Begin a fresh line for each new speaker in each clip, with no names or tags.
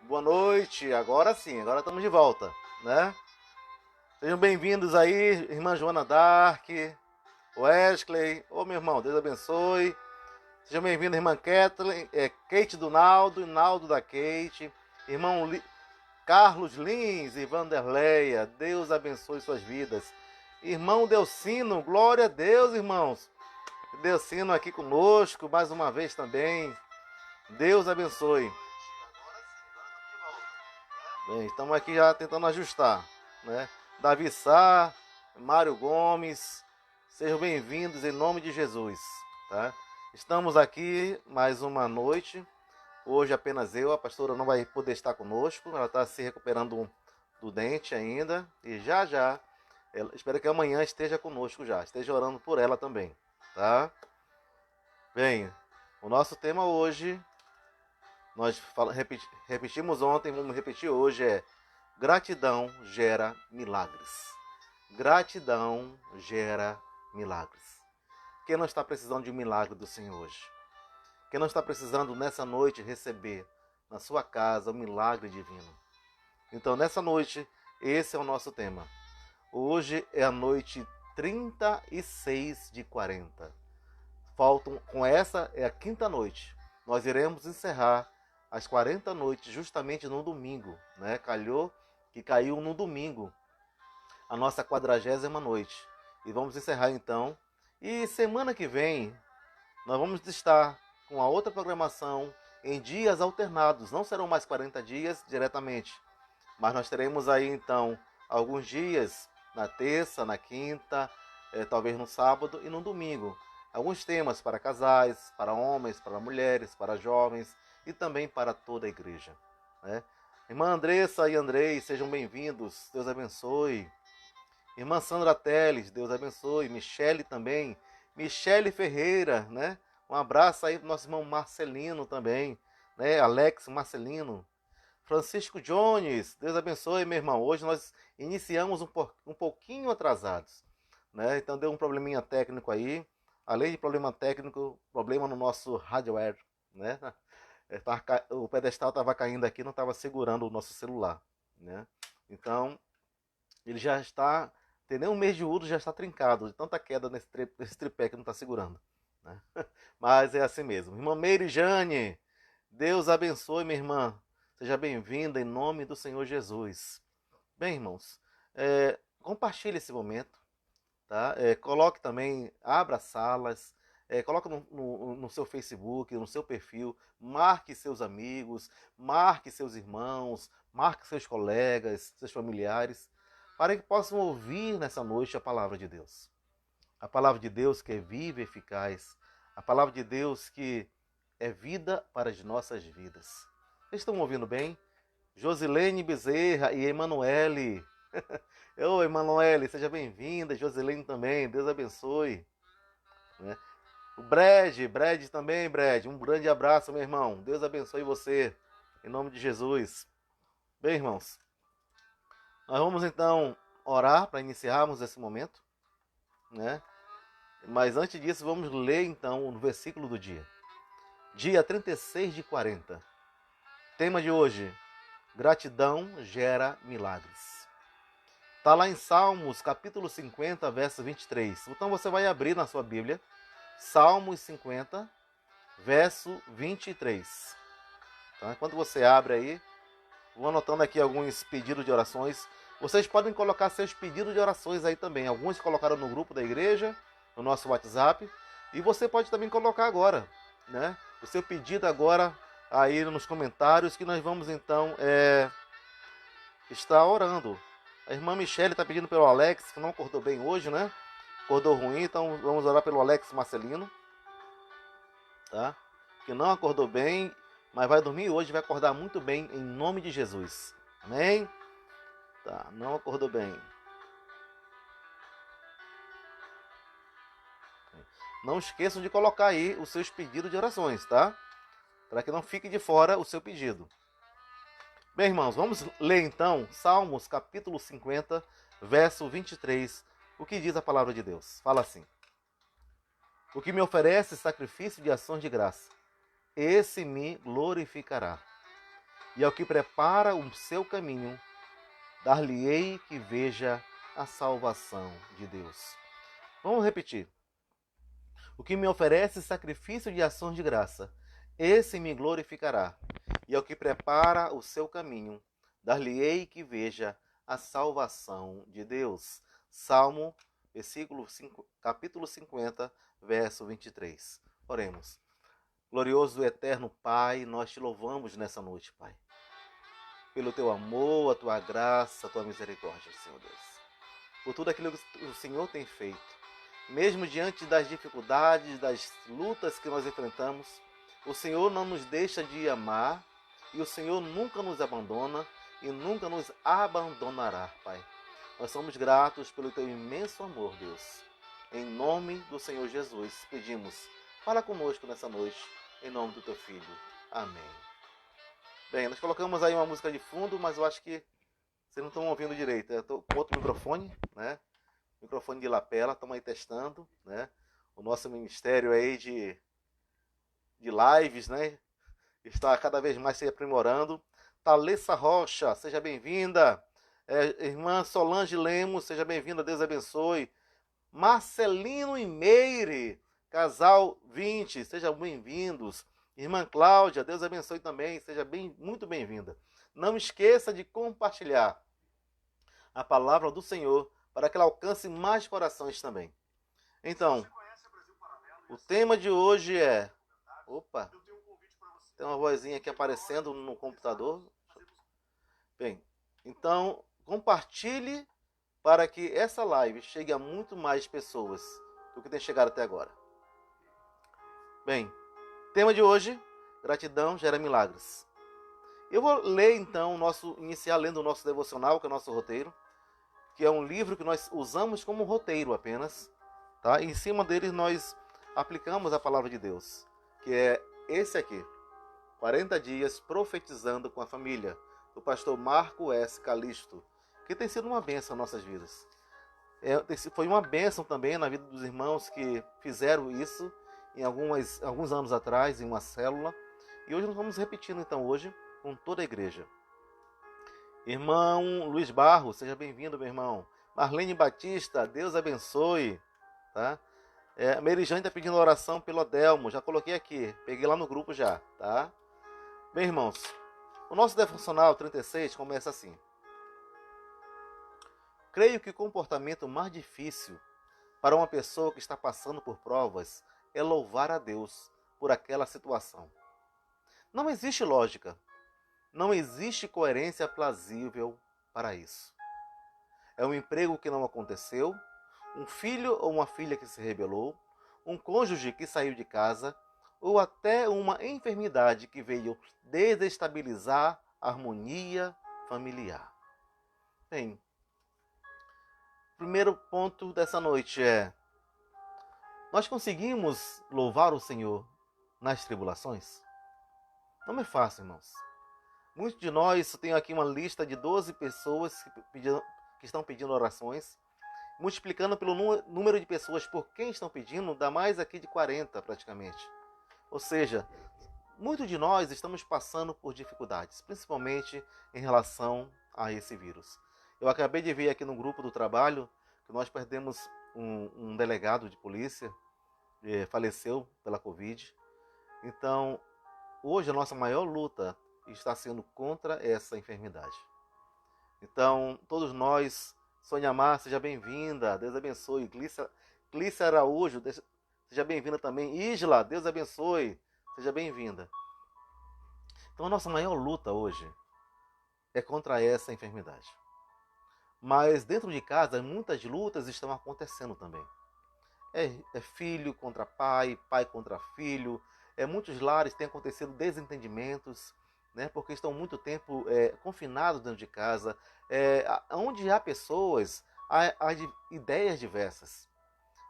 Boa noite, agora sim, agora estamos de volta, né? Sejam bem-vindos aí, irmã Joana Dark, Wesley, meu irmão, Deus abençoe. Sejam bem-vindos, irmã Kathleen, Kate do Naldo, Naldo da Kate, irmão Carlos Lins e Vanderleia, Deus abençoe suas vidas. Irmão Delcino, glória a Deus, irmãos. Delcino aqui conosco, mais uma vez também. Deus abençoe. Bem, estamos aqui já tentando ajustar, né? Davi Sá, Mário Gomes, sejam bem-vindos em nome de Jesus, tá? Estamos aqui mais uma noite, hoje apenas eu, a pastora não vai poder estar conosco, ela está se recuperando do dente ainda, e já, espero que amanhã esteja conosco já, esteja orando por ela também, tá? Bem, o nosso tema hoje, nós repetimos ontem, vamos repetir hoje, gratidão gera milagres. Gratidão gera milagres. Quem não está precisando de um milagre do Senhor hoje? Quem não está precisando nessa noite receber na sua casa um milagre divino? Então nessa noite, esse é o nosso tema. Hoje é a noite 36 de 40. Com essa é a quinta noite. Nós iremos encerrar as 40 noites justamente no domingo, né? Calhou que caiu no domingo, a nossa 40ª noite. E vamos encerrar então. E semana que vem, nós vamos estar com a outra programação em dias alternados. Não serão mais 40 dias diretamente, mas nós teremos aí então alguns dias, na terça, na quinta, talvez no sábado e no domingo. Alguns temas para casais, para homens, para mulheres, para jovens e também para toda a igreja, né? Irmã Andressa e Andrei, sejam bem-vindos, Deus abençoe. Irmã Sandra Teles, Deus abençoe. Michele também, Michele Ferreira, né? Um abraço aí pro nosso irmão Marcelino também, né? Alex Marcelino. Francisco Jones, Deus abençoe, meu irmão. Hoje nós iniciamos um pouquinho atrasados, né? Então deu um probleminha técnico aí. Além de problema técnico, problema no nosso hardware, né? O pedestal estava caindo aqui, não estava segurando o nosso celular, né? Então, ele já está, tem nem um mês de uso, já está trincado, de tanta queda nesse tripé que não está segurando, né? Mas é assim mesmo. Irmã Meire Jane, Deus abençoe, minha irmã. Seja bem-vinda em nome do Senhor Jesus. Bem, irmãos, compartilhe esse momento. Tá? Coloque também, abra salas, coloque no seu Facebook, no seu perfil, marque seus amigos, marque seus irmãos, marque seus colegas, seus familiares, para que possam ouvir nessa noite a palavra de Deus. A palavra de Deus que é viva e eficaz, a palavra de Deus que é vida para as nossas vidas. Vocês estão ouvindo bem? Josilene Bezerra e Emanuele. Ô, Emanuele, seja bem-vinda. Josilene também, Deus abençoe. Né? O Brad também, Brad. Um grande abraço, meu irmão. Deus abençoe você. Em nome de Jesus. Bem, irmãos, nós vamos então orar para iniciarmos esse momento, né? Mas antes disso, vamos ler então o versículo do dia. Dia 36 de 40. Tema de hoje: gratidão gera milagres. Está lá em Salmos, capítulo 50, verso 23. Então você vai abrir na sua Bíblia, Salmos 50, verso 23. Tá? Enquanto você abre aí, vou anotando aqui alguns pedidos de orações. Vocês podem colocar seus pedidos de orações aí também. Alguns colocaram no grupo da igreja, no nosso WhatsApp. E você pode também colocar agora, né? O seu pedido agora aí nos comentários, que nós vamos então estar orando. A irmã Michele está pedindo pelo Alex, que não acordou bem hoje, né? Acordou ruim, então vamos orar pelo Alex Marcelino, tá? Que não acordou bem, mas vai dormir hoje, vai acordar muito bem, em nome de Jesus. Amém? Tá, não acordou bem. Não esqueçam de colocar aí os seus pedidos de orações, tá? Para que não fique de fora o seu pedido. Bem, irmãos, vamos ler então Salmos capítulo 50, verso 23. O que diz a palavra de Deus? Fala assim: o que me oferece sacrifício de ações de graça, esse me glorificará. e ao que prepara o seu caminho, dar-lhe-ei que veja a salvação de Deus. Vamos repetir. O que me oferece sacrifício de ações de graça, esse me glorificará. E ao que prepara o seu caminho, dar-lhe-ei que veja a salvação de Deus. Salmo, capítulo 50, verso 23. Oremos. Glorioso e eterno Pai, nós te louvamos nessa noite, Pai. Pelo teu amor, a tua graça, a tua misericórdia, Senhor Deus. Por tudo aquilo que o Senhor tem feito. Mesmo diante das dificuldades, das lutas que nós enfrentamos, o Senhor não nos deixa de amar e o Senhor nunca nos abandona e nunca nos abandonará, Pai. Nós somos gratos pelo teu imenso amor, Deus. Em nome do Senhor Jesus, pedimos, fala conosco nessa noite, em nome do teu Filho. Amém. Bem, nós colocamos aí uma música de fundo, mas eu acho que vocês não estão ouvindo direito. Eu estou com outro microfone, né? Microfone de lapela, estamos aí testando, né? O nosso ministério aí de lives, né? Está cada vez mais se aprimorando. Thalessa Rocha, seja bem-vinda. Irmã Solange Lemos, seja bem-vinda, Deus abençoe. Marcelino e Meire, casal 20, sejam bem-vindos. Irmã Cláudia, Deus abençoe também, seja muito bem-vinda. Não esqueça de compartilhar a palavra do Senhor para que ela alcance mais corações também. Então, o tema de hoje é... Opa, tem uma vozinha aqui aparecendo no computador. Bem, então, compartilhe para que essa live chegue a muito mais pessoas do que tem chegado até agora. Bem, tema de hoje, gratidão gera milagres. Eu vou ler então, iniciar lendo o nosso devocional, que é o nosso roteiro, que é um livro que nós usamos como roteiro apenas, tá? E em cima dele nós aplicamos a palavra de Deus, que é esse aqui, 40 dias profetizando com a família, do pastor Marco S. Calisto, que tem sido uma bênção em nossas vidas. Foi uma bênção também na vida dos irmãos que fizeram isso em alguns anos atrás, em uma célula, e hoje nós vamos repetindo então hoje com toda a igreja. Irmão Luiz Barros, seja bem-vindo, meu irmão. Marlene Batista, Deus abençoe. Tá? Merijane está pedindo oração pelo Adelmo, já coloquei aqui, peguei lá no grupo já. Tá? Bem, irmãos, o nosso devocional 36 começa assim. Creio que o comportamento mais difícil para uma pessoa que está passando por provas é louvar a Deus por aquela situação. Não existe lógica. Não existe coerência plausível para isso. É um emprego que não aconteceu, um filho ou uma filha que se rebelou, um cônjuge que saiu de casa, ou até uma enfermidade que veio desestabilizar a harmonia familiar. Bem, o primeiro ponto dessa noite é: nós conseguimos louvar o Senhor nas tribulações? Não é fácil, irmãos. Muitos de nós, eu tenho aqui uma lista de 12 pessoas que estão pedindo orações, multiplicando pelo número de pessoas por quem estão pedindo, dá mais aqui de 40 praticamente. Ou seja, muitos de nós estamos passando por dificuldades, principalmente em relação a esse vírus. Eu acabei de ver aqui no grupo do trabalho que nós perdemos um delegado de polícia, faleceu pela Covid. Então, hoje a nossa maior luta está sendo contra essa enfermidade. Então, todos nós, Sônia Mar, seja bem-vinda, Deus abençoe. Clícia Araújo, seja bem-vinda também. Isla, Deus abençoe, seja bem-vinda. Então, a nossa maior luta hoje é contra essa enfermidade. Mas dentro de casa, muitas lutas estão acontecendo também. É filho contra pai, pai contra filho. Muitos lares têm acontecido desentendimentos, né, porque estão muito tempo confinados dentro de casa. Onde há pessoas, há ideias diversas.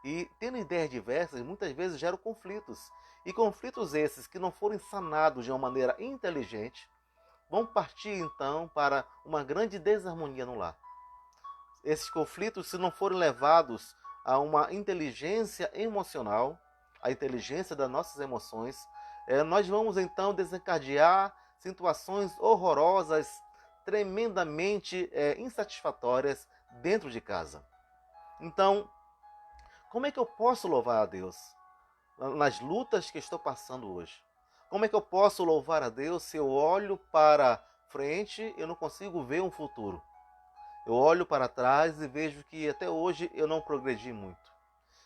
E tendo ideias diversas, muitas vezes geram conflitos. E conflitos esses que não forem sanados de uma maneira inteligente, vão partir então para uma grande desarmonia no lar. Esses conflitos, se não forem levados a uma inteligência emocional, a inteligência das nossas emoções, nós vamos então desencadear situações horrorosas, tremendamente insatisfatórias dentro de casa. Então, como é que eu posso louvar a Deus nas lutas que estou passando hoje? Como é que eu posso louvar a Deus se eu olho para frente e eu não consigo ver um futuro? Eu olho para trás e vejo que até hoje eu não progredi muito.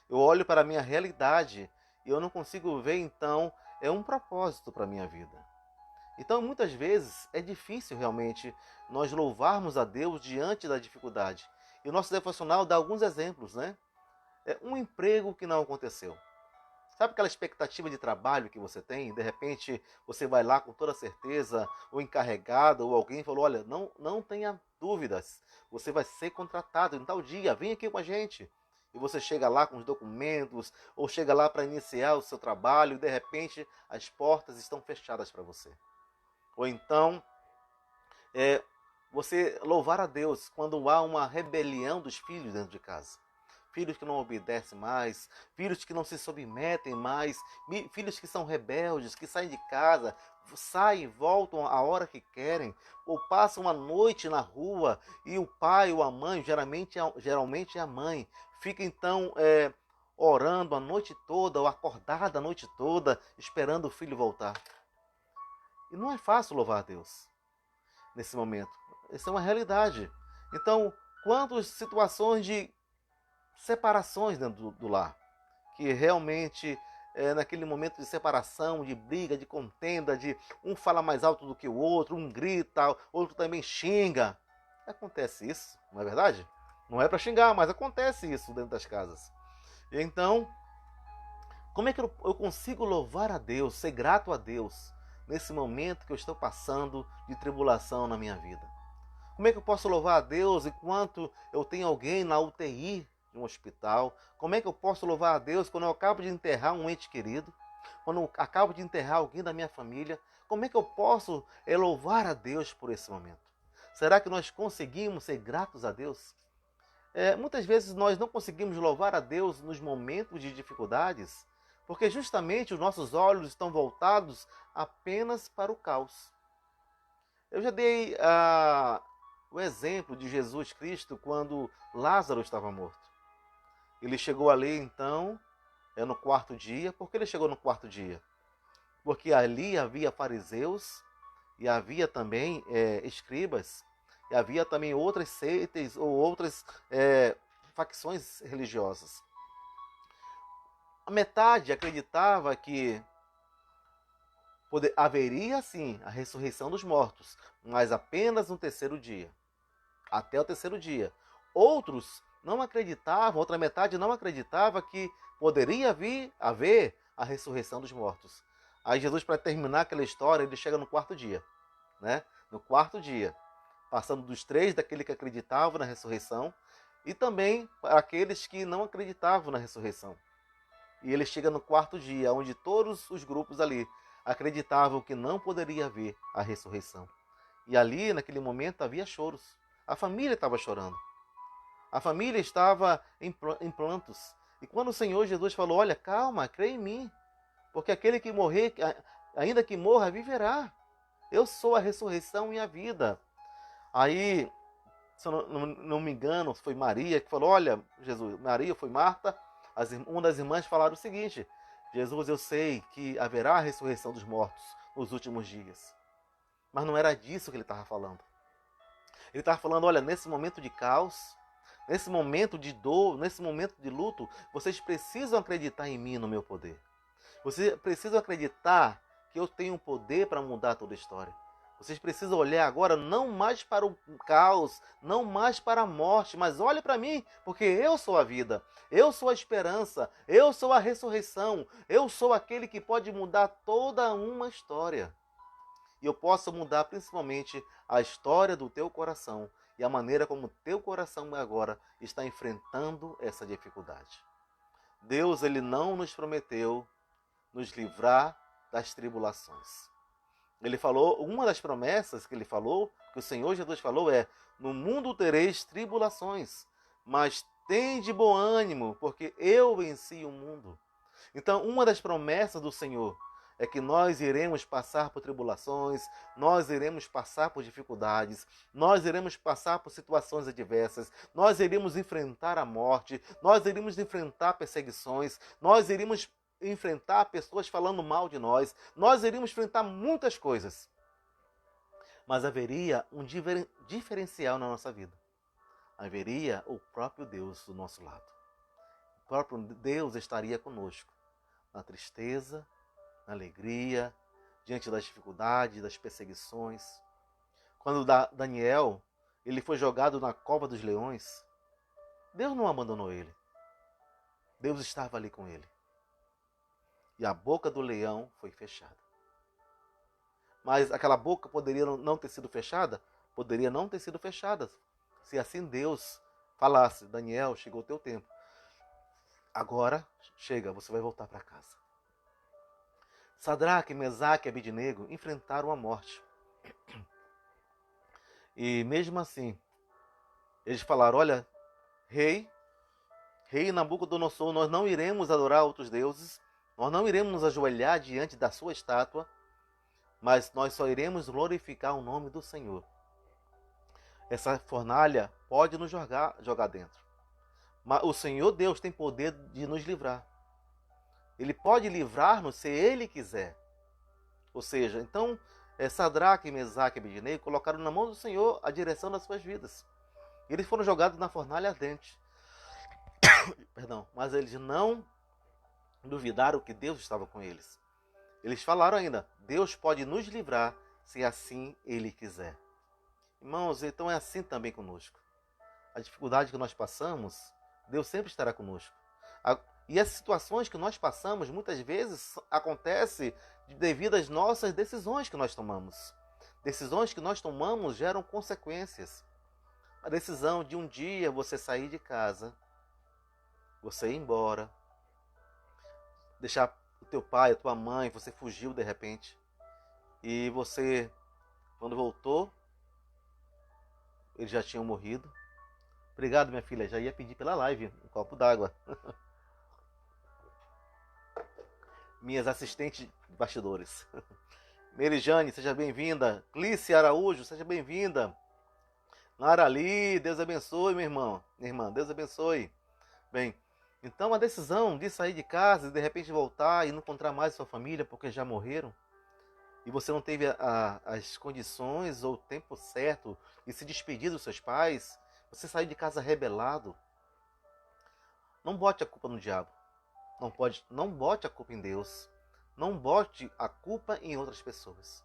Eu olho para a minha realidade e eu não consigo ver, então, um propósito para a minha vida. Então, muitas vezes, é difícil realmente nós louvarmos a Deus diante da dificuldade. E o nosso devocional dá alguns exemplos, né? Um emprego que não aconteceu. Sabe aquela expectativa de trabalho que você tem? De repente, você vai lá com toda certeza, o encarregado ou alguém falou, olha, não tenha dúvidas, você vai ser contratado em tal dia, vem aqui com a gente. E você chega lá com os documentos, ou chega lá para iniciar o seu trabalho, e de repente as portas estão fechadas para você. Ou então, você louvar a Deus quando há uma rebelião dos filhos dentro de casa. Filhos que não obedecem mais, filhos que não se submetem mais, filhos que são rebeldes, que saem de casa, saem e voltam a hora que querem, ou passam a noite na rua e o pai ou a mãe, geralmente é a mãe, fica então orando a noite toda ou acordada a noite toda, esperando o filho voltar. E não é fácil louvar a Deus nesse momento. Isso é uma realidade. Então, quantas situações de separações dentro do lar, que realmente naquele momento de separação, de briga, de contenda, de um fala mais alto do que o outro, um grita, outro também xinga. Acontece isso, não é verdade? Não é para xingar, mas acontece isso dentro das casas. E então, como é que eu consigo louvar a Deus, ser grato a Deus, nesse momento que eu estou passando de tribulação na minha vida? Como é que eu posso louvar a Deus enquanto eu tenho alguém na UTI de um hospital? Como é que eu posso louvar a Deus quando eu acabo de enterrar um ente querido? Quando eu acabo de enterrar alguém da minha família? Como é que eu posso louvar a Deus por esse momento? Será que nós conseguimos ser gratos a Deus? Muitas vezes nós não conseguimos louvar a Deus nos momentos de dificuldades, porque justamente os nossos olhos estão voltados apenas para o caos. Eu já dei o exemplo de Jesus Cristo quando Lázaro estava morto. Ele chegou ali então, no quarto dia. Por que ele chegou no quarto dia? Porque ali havia fariseus e havia também escribas e havia também outras seitas ou outras facções religiosas. A metade acreditava que haveria sim a ressurreição dos mortos, mas apenas no terceiro dia. Até o terceiro dia. Outros não acreditavam, outra metade não acreditava que poderia haver a ressurreição dos mortos. Aí Jesus, para terminar aquela história, ele chega no quarto dia, né? No quarto dia, passando dos três daquele que acreditavam na ressurreição e também para aqueles que não acreditavam na ressurreição. E ele chega no quarto dia, onde todos os grupos ali acreditavam que não poderia haver a ressurreição. E ali, naquele momento, havia choros. A família estava chorando. A família estava em prantos. E quando o Senhor Jesus falou, olha, calma, crê em mim. Porque aquele que morrer, ainda que morra, viverá. Eu sou a ressurreição e a vida. Aí, se eu não me engano, foi Maria que falou, olha, Jesus, Maria foi Marta. Uma das irmãs falaram o seguinte, Jesus, eu sei que haverá a ressurreição dos mortos nos últimos dias. Mas não era disso que ele estava falando. Ele estava falando, olha, nesse momento de caos, nesse momento de dor, nesse momento de luto, vocês precisam acreditar em mim, no meu poder. Vocês precisam acreditar que eu tenho poder para mudar toda a história. Vocês precisam olhar agora não mais para o caos, não mais para a morte, mas olhe para mim, porque eu sou a vida, eu sou a esperança, eu sou a ressurreição, eu sou aquele que pode mudar toda uma história. E eu posso mudar principalmente a história do teu coração e a maneira como o teu coração agora está enfrentando essa dificuldade. Deus, ele não nos prometeu nos livrar das tribulações. Ele falou, uma das promessas que ele falou, que o Senhor Jesus falou no mundo tereis tribulações, mas tende bom ânimo, porque eu venci o mundo. Então, uma das promessas do Senhor é que nós iremos passar por tribulações, nós iremos passar por dificuldades, nós iremos passar por situações adversas, nós iremos enfrentar a morte, nós iremos enfrentar perseguições, nós iremos enfrentar pessoas falando mal de nós iríamos enfrentar muitas coisas. Mas haveria um diferencial na nossa vida. Haveria o próprio Deus do nosso lado. O próprio Deus estaria conosco, na tristeza, na alegria, diante das dificuldades, das perseguições. Quando Daniel ele foi jogado na cova dos leões, Deus não abandonou ele. Deus estava ali com ele. E a boca do leão foi fechada. Mas aquela boca poderia não ter sido fechada? Poderia não ter sido fechada. Se assim Deus falasse, Daniel, chegou o teu tempo. Agora, chega, você vai voltar para casa. Sadraque, Mesaque e Abednego enfrentaram a morte. E mesmo assim, eles falaram, olha, rei Nabucodonosor, nós não iremos adorar outros deuses, nós não iremos nos ajoelhar diante da sua estátua, mas nós só iremos glorificar o nome do Senhor. Essa fornalha pode nos jogar dentro. Mas o Senhor Deus tem poder de nos livrar. Ele pode livrar-nos se Ele quiser. Ou seja, então, Sadraque, Mesaque e Abednego colocaram na mão do Senhor a direção das suas vidas. Eles foram jogados na fornalha ardente. Perdão, mas eles não duvidaram que Deus estava com eles. Eles falaram ainda, Deus pode nos livrar se assim Ele quiser. Irmãos, então é assim também conosco. A dificuldade que nós passamos, Deus sempre estará conosco. E as situações que nós passamos, muitas vezes, acontecem devido às nossas decisões que nós tomamos. Decisões que nós tomamos geram consequências. A decisão de um dia você sair de casa, você ir embora, deixar o teu pai, a tua mãe, você fugiu de repente. E você, quando voltou, eles já tinham morrido. Obrigado, minha filha. Já ia pedir pela live um copo d'água. Minhas assistentes de bastidores. Merijane, seja bem-vinda. Clícia Araújo, seja bem-vinda. Narali, Deus abençoe, meu irmão. Minha irmã, Deus abençoe. Bem, então a decisão de sair de casa e de repente voltar e não encontrar mais sua família porque já morreram, e você não teve as condições ou o tempo certo de se despedir dos seus pais, você saiu de casa rebelado, não bote a culpa no diabo. Não bote a culpa em Deus. Não bote a culpa em outras pessoas.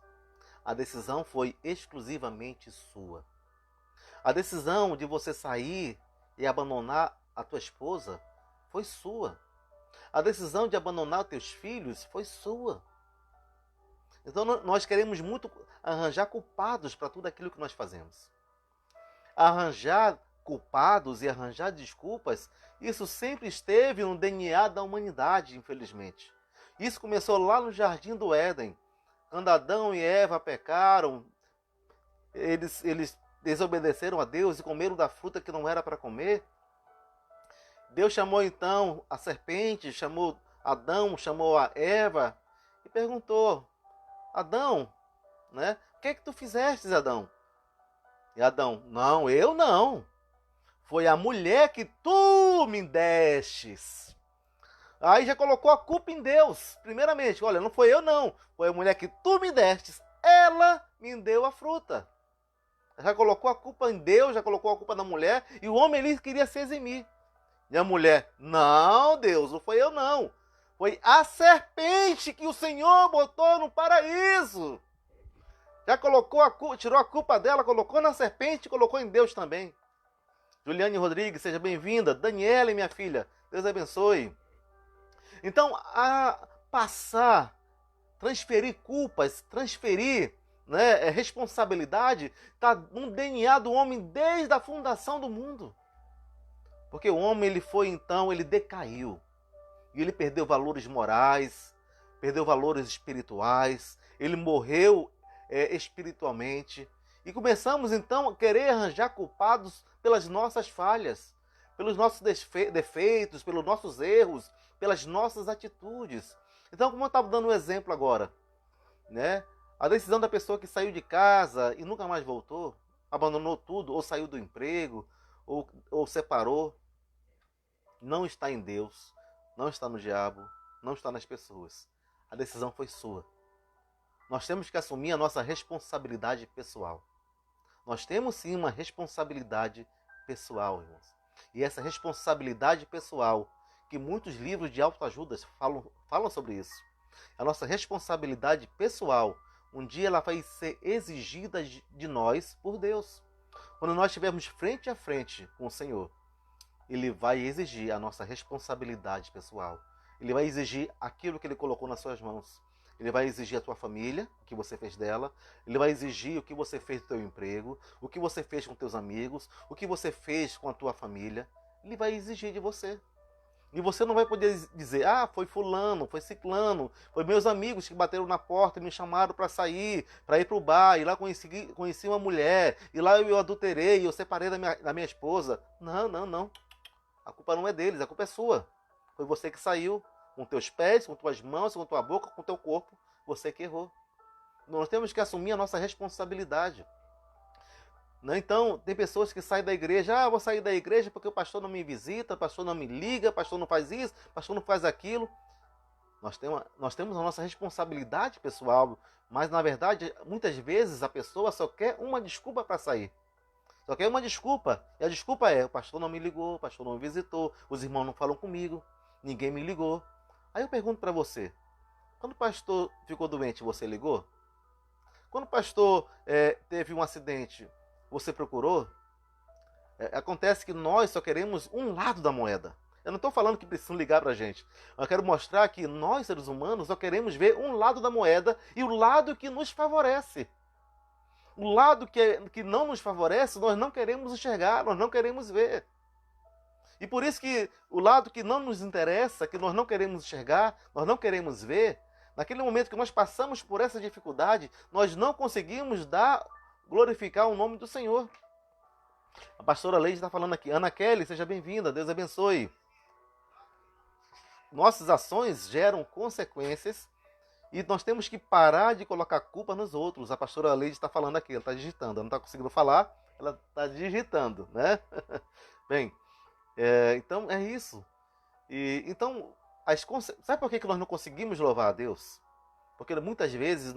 A decisão foi exclusivamente sua. A decisão de você sair e abandonar a tua esposa foi sua. A decisão de abandonar os teus filhos foi sua. Então nós queremos muito arranjar culpados para tudo aquilo que nós fazemos. Arranjar culpados e arranjar desculpas, isso sempre esteve no DNA da humanidade, infelizmente. Isso começou lá no Jardim do Éden, quando Adão e Eva pecaram, eles desobedeceram a Deus e comeram da fruta que não era para comer. Deus chamou então a serpente, chamou Adão, chamou a Eva e perguntou, Adão, né? O que é que tu fizeste, Adão? E Adão, não, eu não. Foi a mulher que tu me destes. Aí já colocou a culpa em Deus. Primeiramente, olha, não foi eu não. Foi a mulher que tu me destes. Ela me deu a fruta. Já colocou a culpa em Deus, já colocou a culpa na mulher. E o homem ali queria se eximir. E a mulher, não, Deus, não foi eu não. Foi a serpente que o Senhor botou no paraíso. Já colocou tirou a culpa dela, colocou na serpente e colocou em Deus também. Juliane Rodrigues, seja bem-vinda. Daniela, minha filha, Deus abençoe. Então, transferir culpas, transferir responsabilidade, está no DNA do homem desde a fundação do mundo. Porque o homem, ele decaiu. E ele perdeu valores morais, perdeu valores espirituais, ele morreu espiritualmente. E começamos então a querer arranjar culpados pelas nossas falhas, pelos nossos defeitos, pelos nossos erros, pelas nossas atitudes. Então, como eu estava dando um exemplo agora, né? A decisão da pessoa que saiu de casa e nunca mais voltou, abandonou tudo, ou saiu do emprego, ou separou, não está em Deus, não está no diabo, não está nas pessoas. A decisão foi sua. Nós temos que assumir a nossa responsabilidade pessoal. Nós temos sim uma responsabilidade pessoal, irmãos. E essa responsabilidade pessoal, que muitos livros de autoajuda falam sobre isso. A nossa responsabilidade pessoal, um dia ela vai ser exigida de nós por Deus. Quando nós estivermos frente a frente com o Senhor, Ele vai exigir a nossa responsabilidade pessoal. Ele vai exigir aquilo que Ele colocou nas suas mãos. Ele vai exigir a tua família, o que você fez dela. Ele vai exigir o que você fez do teu emprego, o que você fez com teus amigos, o que você fez com a tua família. Ele vai exigir de você. E você não vai poder dizer, foi fulano, foi ciclano, foi meus amigos que bateram na porta e me chamaram para sair, para ir para o bar, e lá conheci uma mulher, e lá eu adulterei, eu separei da minha esposa. Não, não, não. A culpa não é deles, a culpa é sua. Foi você que saiu com teus pés, com tuas mãos, com tua boca, com teu corpo. Você que errou. Nós temos que assumir a nossa responsabilidade. Então, tem pessoas que saem da igreja, vou sair da igreja porque o pastor não me visita, o pastor não me liga, o pastor não faz isso, o pastor não faz aquilo. Nós temos a nossa responsabilidade pessoal, mas na verdade, muitas vezes a pessoa só quer uma desculpa para sair. Só quer uma desculpa. E a desculpa é, o pastor não me ligou, o pastor não me visitou, os irmãos não falam comigo, ninguém me ligou. Aí eu pergunto para você, quando o pastor ficou doente, você ligou? Quando o pastor teve um acidente, você procurou? Acontece que nós só queremos um lado da moeda. Eu não estou falando que precisam ligar para a gente. Eu quero mostrar que nós, seres humanos, só queremos ver um lado da moeda e o lado que nos favorece. O lado que não nos favorece, nós não queremos enxergar, nós não queremos ver. E por isso que o lado que não nos interessa, que nós não queremos enxergar, nós não queremos ver, naquele momento que nós passamos por essa dificuldade, nós não conseguimos glorificar o nome do Senhor. A pastora Leide está falando aqui. Ana Kelly, seja bem-vinda, Deus abençoe. Nossas ações geram consequências e nós temos que parar de colocar culpa nos outros. A pastora Leide está falando aqui, ela está digitando, ela não está conseguindo falar, ela está digitando, né? Bem, então é isso. Então, sabe por que nós não conseguimos louvar a Deus? Porque muitas vezes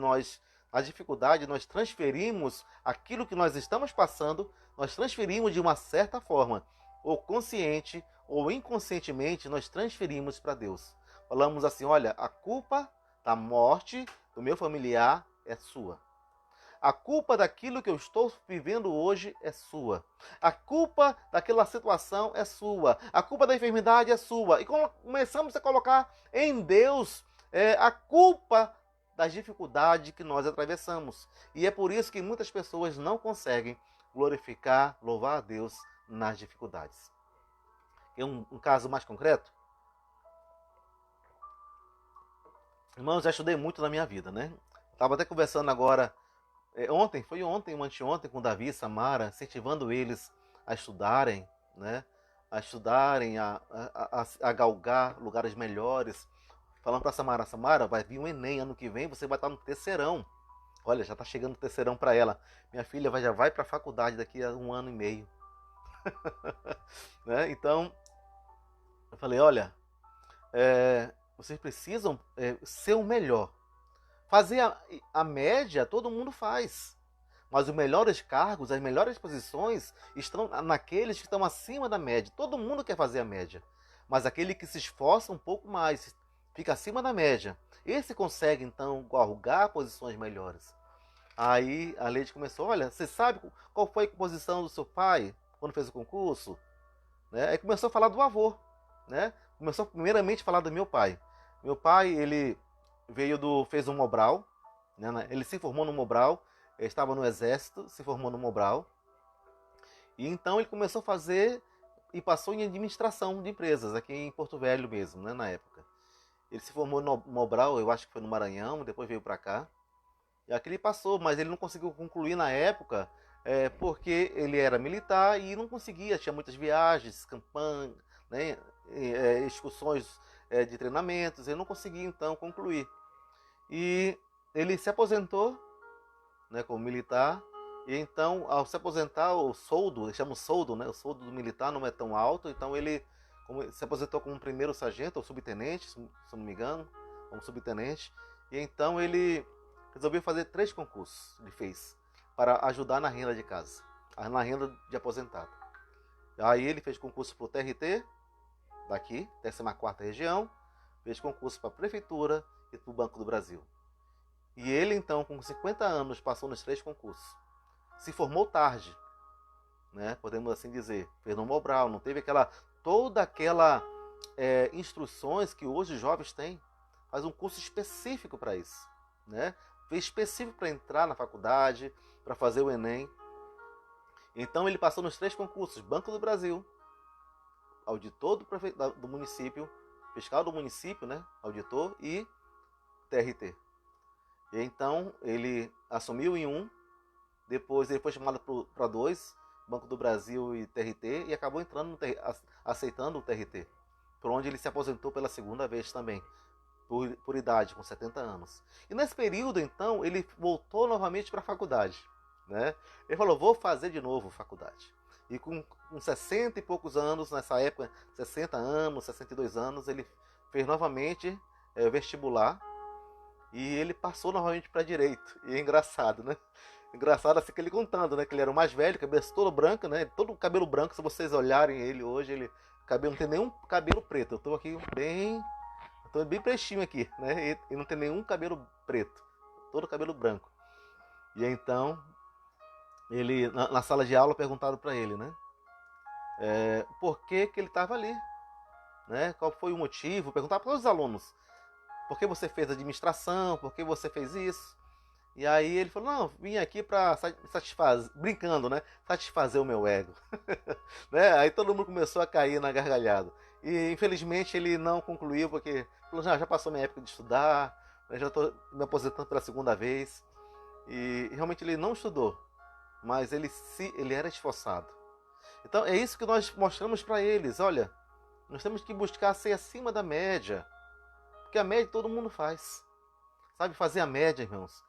a dificuldade, nós transferimos aquilo que nós estamos passando, nós transferimos de uma certa forma, ou consciente ou inconscientemente, nós transferimos para Deus. Falamos assim, olha, a culpa da morte do meu familiar é sua. A culpa daquilo que eu estou vivendo hoje é sua. A culpa daquela situação é sua. A culpa da enfermidade é sua. E começamos a colocar em Deus a culpa das dificuldades que nós atravessamos. E é por isso que muitas pessoas não conseguem glorificar, louvar a Deus nas dificuldades. É um caso mais concreto? Irmãos, já estudei muito na minha vida, né? Estava até conversando agora, foi ontem ou anteontem com Davi e Samara, incentivando eles a estudarem, né? A estudarem, a galgar lugares melhores. Falando para Samara, Samara, vai vir um Enem ano que vem, você vai estar no terceirão. Olha, já está chegando o terceirão para ela. Minha filha já vai para a faculdade daqui a 1 ano e meio. Né? Então, eu falei, olha, vocês precisam ser o melhor. Fazer a média, todo mundo faz. Mas os melhores cargos, as melhores posições, estão naqueles que estão acima da média. Todo mundo quer fazer a média. Mas aquele que se esforça um pouco mais, fica acima da média, esse consegue, então, galgar posições melhores. Aí a Leide começou, olha, você sabe qual foi a posição do seu pai quando fez o concurso? Né? Aí começou a falar do avô. Né? Começou primeiramente a falar do meu pai. Meu pai, ele fez um Mobral, né? Ele se formou no Mobral, ele estava no exército, se formou no Mobral. E então ele começou a fazer e passou em administração de empresas, aqui em Porto Velho mesmo, né, na época. Ele se formou no Mobral, eu acho que foi no Maranhão, depois veio para cá. E aqui ele passou, mas ele não conseguiu concluir na época, porque ele era militar e não conseguia, tinha muitas viagens, campanhas, né, excursões de treinamentos, ele não conseguia então concluir. E ele se aposentou, né, como militar, e então ao se aposentar o soldo, eles chamam soldo, né, o soldo do militar não é tão alto, então ele se aposentou como primeiro sargento ou subtenente, se não me engano, como subtenente, e então ele resolveu fazer 3 concursos, ele fez, para ajudar na renda de casa, na renda de aposentado. Aí ele fez concurso para o TRT, daqui, 14ª região, fez concurso para a Prefeitura e para o Banco do Brasil. E ele então, com 50 anos, passou nos 3 concursos. Se formou tarde, né? Podemos assim dizer, fez no Mobral, não teve toda aquela instruções que hoje os jovens têm. Faz um curso específico para isso, né? Fez específico para entrar na faculdade, para fazer o Enem. Então ele passou nos 3 concursos: Banco do Brasil, auditor do município, fiscal do município, né? Auditor, e TRT. E então ele assumiu em um, depois ele foi chamado para 2, Banco do Brasil e TRT, e acabou entrando aceitando o TRT, por onde ele se aposentou pela 2ª vez também, por idade, com 70 anos. E nesse período, então, ele voltou novamente para a faculdade, né? Ele falou, vou fazer de novo faculdade. E com 60 e poucos anos, nessa época, 60 anos, 62 anos, ele fez novamente vestibular, e ele passou novamente para direito. E é engraçado, né? Engraçado assim que ele contando, né? Que ele era o mais velho, cabeça todo branco, né? Todo cabelo branco, se vocês olharem ele hoje, cabelo, não tem nenhum cabelo preto. Eu tô aqui bem pretinho aqui, né? E não tem nenhum cabelo preto. Todo cabelo branco. E então, ele, na sala de aula, perguntaram para ele, né? Por que ele estava ali, né? Qual foi o motivo? Perguntaram para os alunos. Por que você fez administração? Por que você fez isso? E aí ele falou, não, vim aqui para satisfazer, brincando, né? Satisfazer o meu ego. Né? Aí todo mundo começou a cair na gargalhada. E infelizmente ele não concluiu, porque falou, já passou minha época de estudar, eu já estou me aposentando pela 2ª vez. E realmente ele não estudou, mas ele era esforçado. Então é isso que nós mostramos para eles, olha, nós temos que buscar ser acima da média, porque a média todo mundo faz. Sabe, fazer a média, irmãos,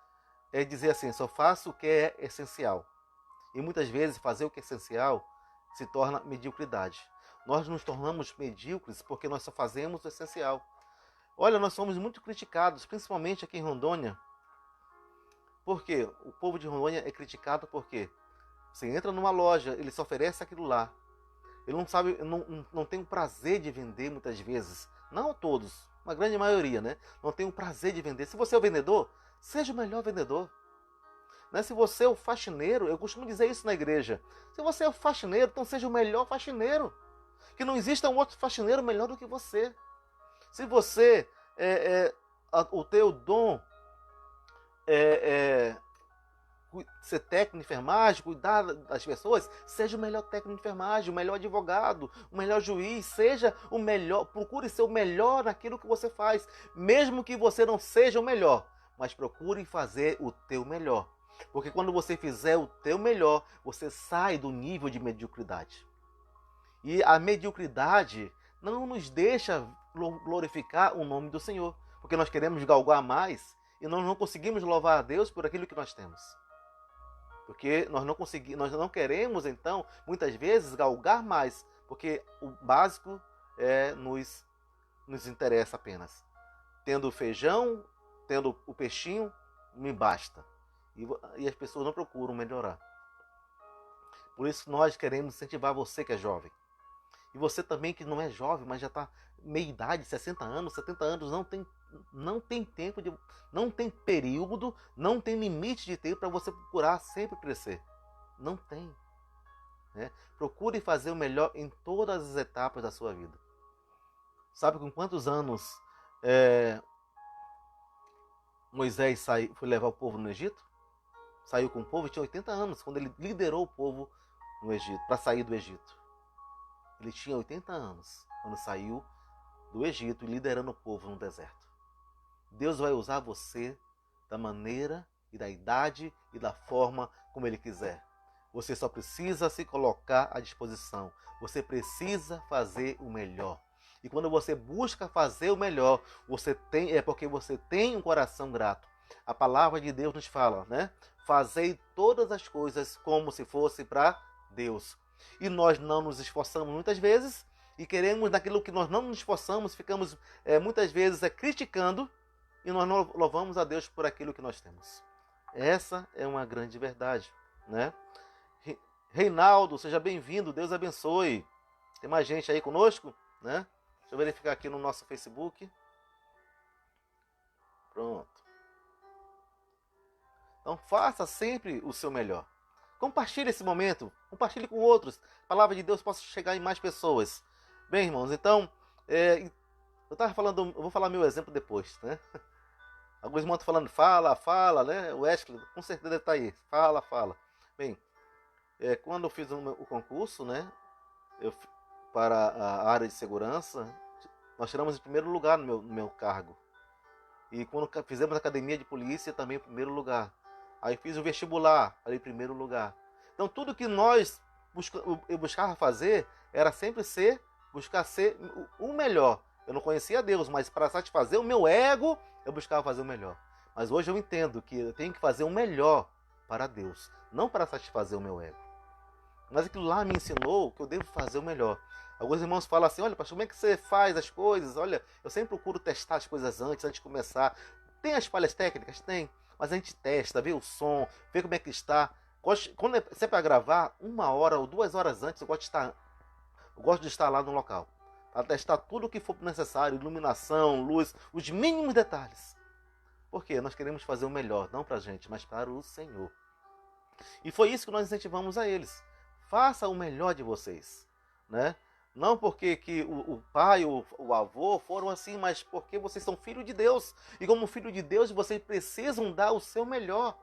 é dizer assim, só faço o que é essencial. E muitas vezes fazer o que é essencial se torna mediocridade. Nós nos tornamos medíocres porque nós só fazemos o essencial. Olha, nós somos muito criticados, principalmente aqui em Rondônia. Por quê? O povo de Rondônia é criticado porque você entra numa loja, ele só oferece aquilo lá. Ele não sabe, não tem o prazer de vender muitas vezes. Não todos, uma grande maioria, né? Não tem o prazer de vender. Se você é o vendedor, seja o melhor vendedor. Né? Se você é o faxineiro, eu costumo dizer isso na igreja. Se você é o faxineiro, então seja o melhor faxineiro. Que não exista um outro faxineiro melhor do que você. Se você o teu dom ser técnico de enfermagem, cuidar das pessoas, seja o melhor técnico de enfermagem, o melhor advogado, o melhor juiz, seja o melhor, procure ser o melhor naquilo que você faz, mesmo que você não seja o melhor, mas procure fazer o teu melhor, porque quando você fizer o teu melhor, você sai do nível de mediocridade. E a mediocridade não nos deixa glorificar o nome do Senhor, porque nós queremos galgar mais e nós não conseguimos louvar a Deus por aquilo que nós temos. Porque nós não queremos, então, muitas vezes, galgar mais, porque o básico nos interessa apenas. Tendo o feijão, tendo o peixinho, me basta. E as pessoas não procuram melhorar. Por isso nós queremos incentivar você que é jovem. E você também que não é jovem, mas já está meia idade, 60 anos, 70 anos, não tem tempo, não tem período, não tem limite de tempo para você procurar sempre crescer. Não tem. Né? Procure fazer o melhor em todas as etapas da sua vida. Sabe com quantos anos Moisés foi levar o povo no Egito? Saiu com o povo, tinha 80 anos, quando ele liderou o povo no Egito, para sair do Egito. Ele tinha 80 anos quando saiu do Egito e liderando o povo no deserto. Deus vai usar você da maneira e da idade e da forma como Ele quiser. Você só precisa se colocar à disposição. Você precisa fazer o melhor. E quando você busca fazer o melhor, é porque você tem um coração grato. A palavra de Deus nos fala, né? Fazei todas as coisas como se fosse para Deus. E nós não nos esforçamos muitas vezes e queremos naquilo que nós não nos esforçamos, ficamos muitas vezes criticando e nós não louvamos a Deus por aquilo que nós temos. Essa é uma grande verdade, né? Reinaldo, seja bem-vindo, Deus abençoe. Tem mais gente aí conosco, né? Deixa eu verificar aqui no nosso Facebook. Pronto. Então faça sempre o seu melhor. Compartilhe esse momento, compartilhe com outros. A palavra de Deus possa chegar em mais pessoas. Bem, irmãos, então, eu estava falando, eu vou falar meu exemplo depois, né? Alguns irmãos estão falando, fala, né? O Wesley, com certeza deve estar aí. Fala. Bem, quando eu fiz o concurso, né? Para a área de segurança, nós tiramos em primeiro lugar no meu cargo. E quando fizemos a academia de polícia, também em primeiro lugar. Aí fiz o vestibular, ali em primeiro lugar. Então tudo que eu buscava fazer era sempre buscar ser o melhor. Eu não conhecia Deus, mas para satisfazer o meu ego, eu buscava fazer o melhor. Mas hoje eu entendo que eu tenho que fazer o melhor para Deus, não para satisfazer o meu ego. Mas aquilo lá me ensinou que eu devo fazer o melhor. Alguns irmãos falam assim, olha, pastor, como é que você faz as coisas? Olha, eu sempre procuro testar as coisas antes de começar. Tem as falhas técnicas? Tem. Mas a gente testa, vê o som, vê como é que está. Quando é para gravar, 1 hora ou 2 horas antes, eu gosto de estar lá no local. Para testar tudo o que for necessário, iluminação, luz, os mínimos detalhes. Porque nós queremos fazer o melhor, não para a gente, mas para o Senhor. E foi isso que nós incentivamos a eles. Faça o melhor de vocês, né? Não porque que o pai ou o avô foram assim, mas porque vocês são filhos de Deus. E como filho de Deus, vocês precisam dar o seu melhor.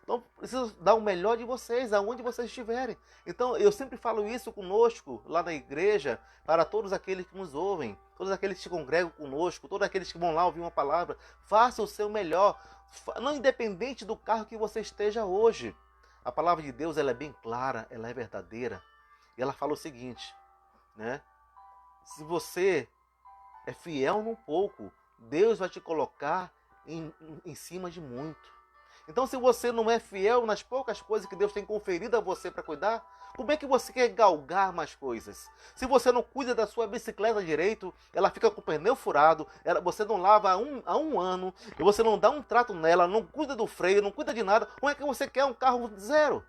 Então, precisam dar o melhor de vocês, aonde vocês estiverem. Então, eu sempre falo isso conosco, lá na igreja, para todos aqueles que nos ouvem, todos aqueles que se congregam conosco, todos aqueles que vão lá ouvir uma palavra. Faça o seu melhor, não independente do carro que você esteja hoje. A palavra de Deus, ela é bem clara, ela é verdadeira. E ela fala o seguinte, né? Se você é fiel num pouco, Deus vai te colocar em cima de muito. Então, se você não é fiel nas poucas coisas que Deus tem conferido a você para cuidar, como é que você quer galgar mais coisas? Se você não cuida da sua bicicleta direito, ela fica com o pneu furado, você não lava há um ano, e você não dá um trato nela, não cuida do freio, não cuida de nada, como é que você quer um carro zero?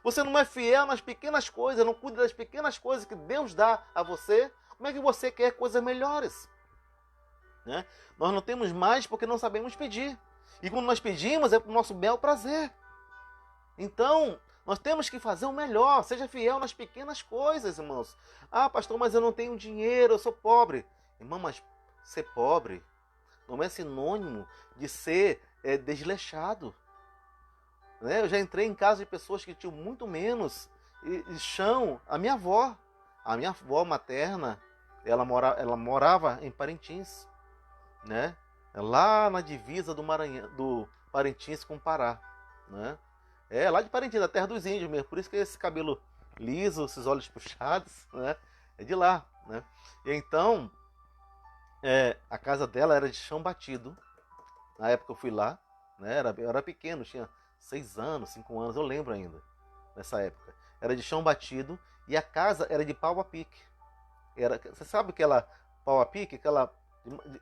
Você não é fiel nas pequenas coisas, não cuida das pequenas coisas que Deus dá a você, como é que você quer coisas melhores? Né? Nós não temos mais porque não sabemos pedir. E quando nós pedimos é para o nosso bel prazer. Então, nós temos que fazer o melhor. Seja fiel nas pequenas coisas, irmãos. Ah, pastor, mas eu não tenho dinheiro, eu sou pobre. Irmão, mas ser pobre não é sinônimo de ser desleixado. Né? Eu já entrei em casa de pessoas que tinham muito menos. E chão, a minha avó materna, ela morava em Parintins, né? Lá na divisa do Maranhão, do Parintins com o Pará, né? Lá de Parintins, da terra dos índios mesmo. Por isso que esse cabelo liso, esses olhos puxados, né? É de lá, né? E então, a casa dela era de chão batido. Na época eu fui lá, né? Eu era pequeno, tinha 6 anos, 5 anos, eu lembro ainda, nessa época. Era de chão batido e a casa era de pau a pique. Você sabe aquela pau a pique, aquela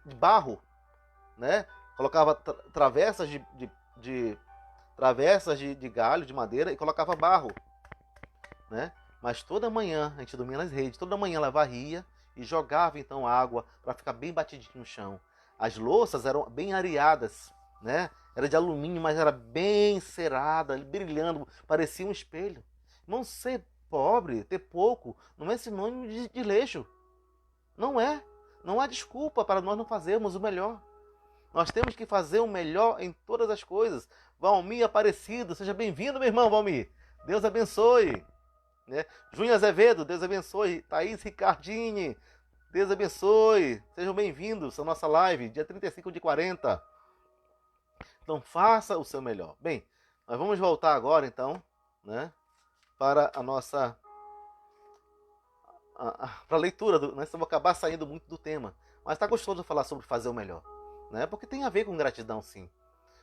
de barro, né? Colocava travessas travessas de galho, de madeira e colocava barro, né? Mas toda manhã a gente dormia nas redes, toda manhã ela varria e jogava então água para ficar bem batidinho no chão. As louças eram bem areadas, né? Era de alumínio, mas era bem cerada, brilhando, parecia um espelho. Irmão, ser pobre, ter pouco, não é sinônimo de leixo. Não é. Não há desculpa para nós não fazermos o melhor. Nós temos que fazer o melhor em todas as coisas. Valmir Aparecido, seja bem-vindo, meu irmão Valmir. Deus abençoe. Né? Júnior Azevedo, Deus abençoe. Thaís Ricardini, Deus abençoe. Sejam bem-vindos à nossa live, dia 35/40. Então faça o seu melhor. Bem, nós vamos voltar agora então, né, para a para a leitura, né? Eu vou acabar saindo muito do tema. Mas está gostoso falar sobre fazer o melhor, né? Porque tem a ver com gratidão, sim.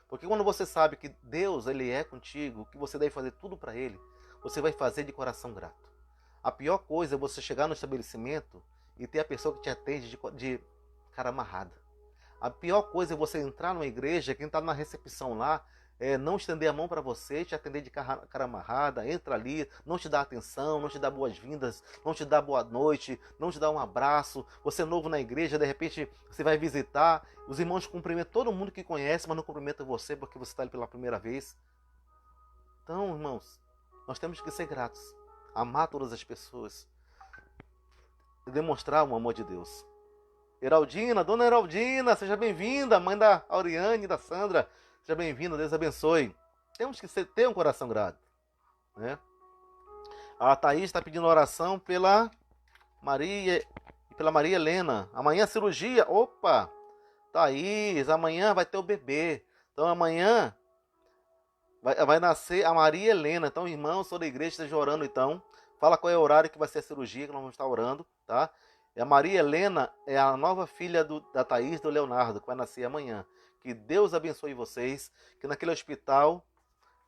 Porque quando você sabe que Deus, Ele é contigo, que você deve fazer tudo para Ele, você vai fazer de coração grato. A pior coisa é você chegar no estabelecimento e ter a pessoa que te atende de cara amarrada. A pior coisa é você entrar numa igreja, quem está na recepção lá, não estender a mão para você, te atender de cara amarrada, entra ali, não te dá atenção, não te dá boas-vindas, não te dá boa noite, não te dá um abraço. Você é novo na igreja, de repente você vai visitar, os irmãos cumprimentam todo mundo que conhece, mas não cumprimentam você porque você está ali pela primeira vez. Então, irmãos, nós temos que ser gratos, amar todas as pessoas e demonstrar o amor de Deus. Heraldina, dona Heraldina, seja bem-vinda, mãe da Auriane e da Sandra, seja bem-vinda, Deus abençoe. Temos que ter um coração grato, né? A Thaís está pedindo oração pela Maria Helena. Amanhã cirurgia, opa, Thaís, amanhã vai ter o bebê, então amanhã vai nascer a Maria Helena. Então, irmãos, sou da igreja, esteja orando então, fala qual é o horário que vai ser a cirurgia, que nós vamos estar orando, tá? E a Maria Helena é a nova filha da Thaís e do Leonardo, que vai nascer amanhã. Que Deus abençoe vocês, que naquele hospital,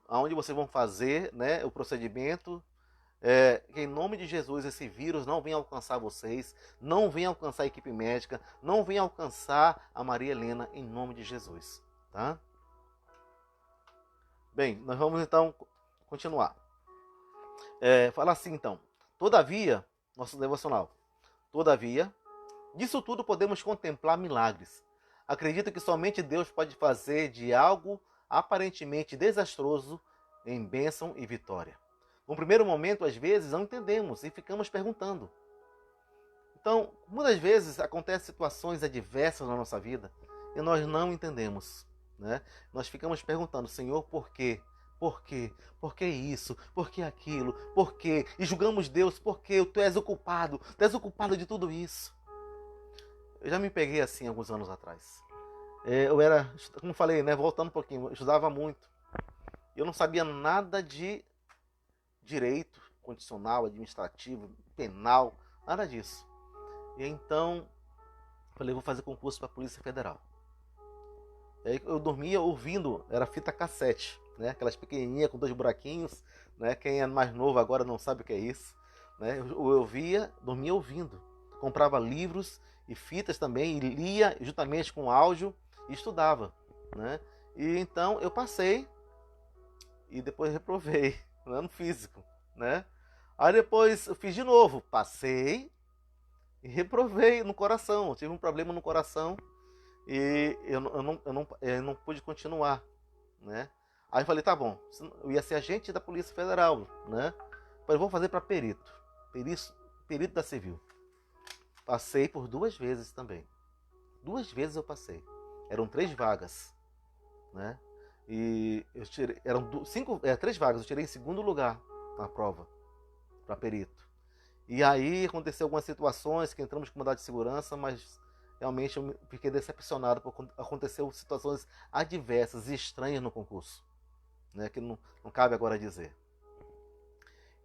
onde vocês vão fazer, né, o procedimento, que em nome de Jesus esse vírus não venha alcançar vocês, não venha alcançar a equipe médica, não venha alcançar a Maria Helena, em nome de Jesus. Tá? Bem, nós vamos então continuar. Fala assim então, todavia, nosso devocional. Todavia, disso tudo podemos contemplar milagres. Acredito que somente Deus pode fazer de algo aparentemente desastroso em bênção e vitória. No primeiro momento, às vezes, não entendemos e ficamos perguntando. Então, muitas vezes acontecem situações adversas na nossa vida e nós não entendemos, né? Nós ficamos perguntando, Senhor, por quê? Por quê? Por que isso? Por que aquilo? Por quê? E julgamos Deus, porque tu és o culpado de tudo isso. Eu já me peguei assim alguns anos atrás. Eu era, como falei, né, voltando um pouquinho, eu estudava muito. Eu não sabia nada de direito condicional, administrativo, penal, nada disso. E então, falei, vou fazer concurso para a Polícia Federal. E aí eu dormia ouvindo, era fita cassete, né? Aquelas pequenininhas com 2 buraquinhos, né? Quem é mais novo agora não sabe o que é isso, né? Eu via, dormia ouvindo, comprava livros e fitas também e lia juntamente com áudio e estudava, né? E então eu passei e depois reprovei no ano físico, né? Aí depois eu fiz de novo, passei e reprovei no coração, eu tive um problema no coração e eu não pude continuar, né? Aí eu falei, tá bom, eu ia ser agente da Polícia Federal, né? Falei, vou fazer para perito da Civil. Passei por 2 vezes também. 2 vezes eu passei. Eram 3 vagas, né? E eu tirei, eram 3 vagas, eu tirei em segundo lugar na prova para perito. E aí aconteceu algumas situações que entramos com mandado de segurança, mas realmente eu fiquei decepcionado porque aconteceu situações adversas e estranhas no concurso, né, que não cabe agora dizer.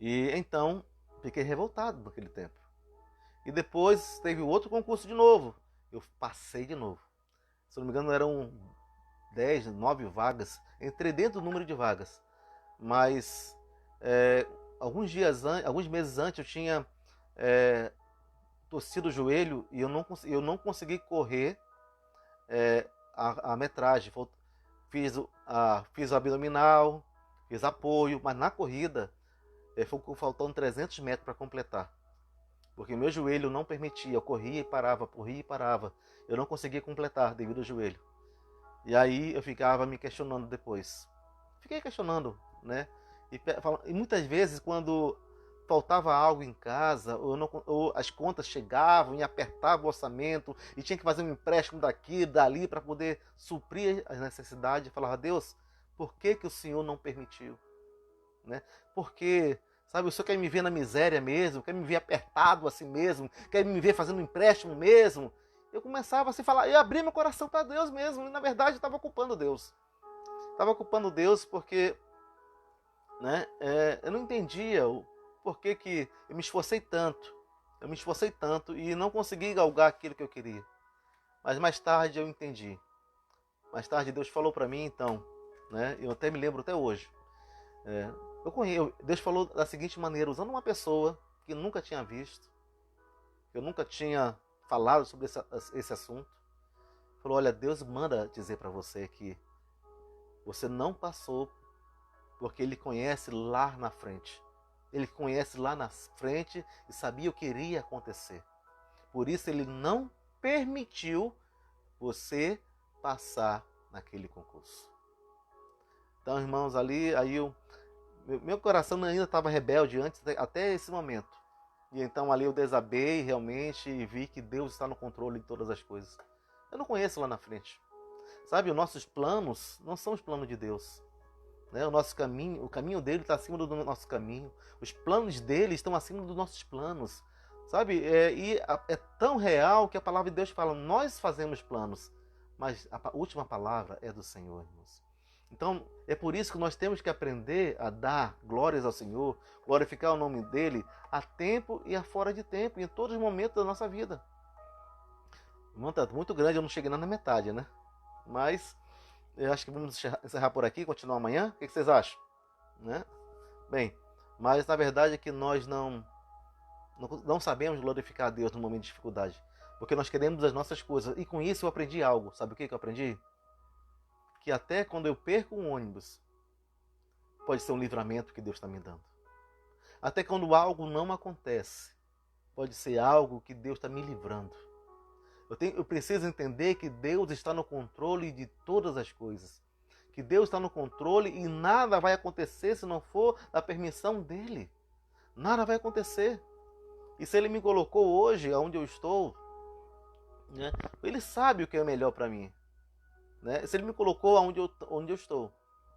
E então fiquei revoltado naquele tempo. E depois teve outro concurso de novo. Eu passei de novo. Se não me engano eram 10, 9 vagas. Entrei dentro do número de vagas. Mas alguns meses antes eu tinha torcido o joelho e eu não consegui correr a metragem. Fiz o abdominal, fiz apoio, mas na corrida ficou faltando 300 metros para completar. Porque meu joelho não permitia, eu corria e parava. Eu não conseguia completar devido ao joelho. E aí eu ficava me questionando depois. Fiquei questionando, né? E muitas vezes quando faltava algo em casa, ou as contas chegavam e apertava o orçamento, e tinha que fazer um empréstimo daqui, dali, para poder suprir as necessidades, eu falava, Deus, por que o Senhor não permitiu? Né? Porque, sabe, o Senhor quer me ver na miséria mesmo, quer me ver apertado assim mesmo, quer me ver fazendo um empréstimo mesmo. Eu começava a se falar, eu abri meu coração para Deus mesmo, e na verdade eu estava culpando Deus. Estava culpando Deus porque, né, eu não entendia por que eu me esforcei tanto, Eu me esforcei tanto e não consegui galgar aquilo que eu queria. Mas mais tarde eu entendi. Mais tarde Deus falou para mim, então, né? Eu até me lembro até hoje. Deus falou da seguinte maneira, usando uma pessoa que nunca tinha visto, que eu nunca tinha falado sobre esse assunto. Falou, olha, Deus manda dizer para você que você não passou porque Ele conhece lá na frente. Ele conhece lá na frente e sabia o que iria acontecer. Por isso Ele não permitiu você passar naquele concurso. Então, irmãos, meu coração ainda estava rebelde até esse momento. E então ali eu desabei realmente e vi que Deus está no controle de todas as coisas. Eu não conheço lá na frente. Sabe, os nossos planos não são os planos de Deus. Né? O caminho dele está acima do nosso caminho. Os planos dele estão acima dos nossos planos. Sabe, é tão real que a palavra de Deus fala, nós fazemos planos, mas a última palavra é do Senhor, irmãos. Então, é por isso que nós temos que aprender a dar glórias ao Senhor, glorificar o nome dEle a tempo e a fora de tempo, em todos os momentos da nossa vida. Irmão, tá muito grande, eu não cheguei na metade, né? Mas eu acho que vamos encerrar por aqui, continuar amanhã. O que vocês acham? Né? Bem, mas na verdade é que nós não sabemos glorificar a Deus no momento de dificuldade, porque nós queremos as nossas coisas. E com isso eu aprendi algo. Sabe o que eu aprendi? Que até quando eu perco um ônibus, pode ser um livramento que Deus está me dando. Até quando algo não acontece, pode ser algo que Deus está me livrando. Eu preciso entender que Deus está no controle de todas as coisas. Que Deus está no controle e nada vai acontecer se não for da permissão dEle. Nada vai acontecer. E se Ele me colocou hoje onde eu estou, né, Ele sabe o que é melhor para mim. Né? Se Ele me colocou onde eu estou,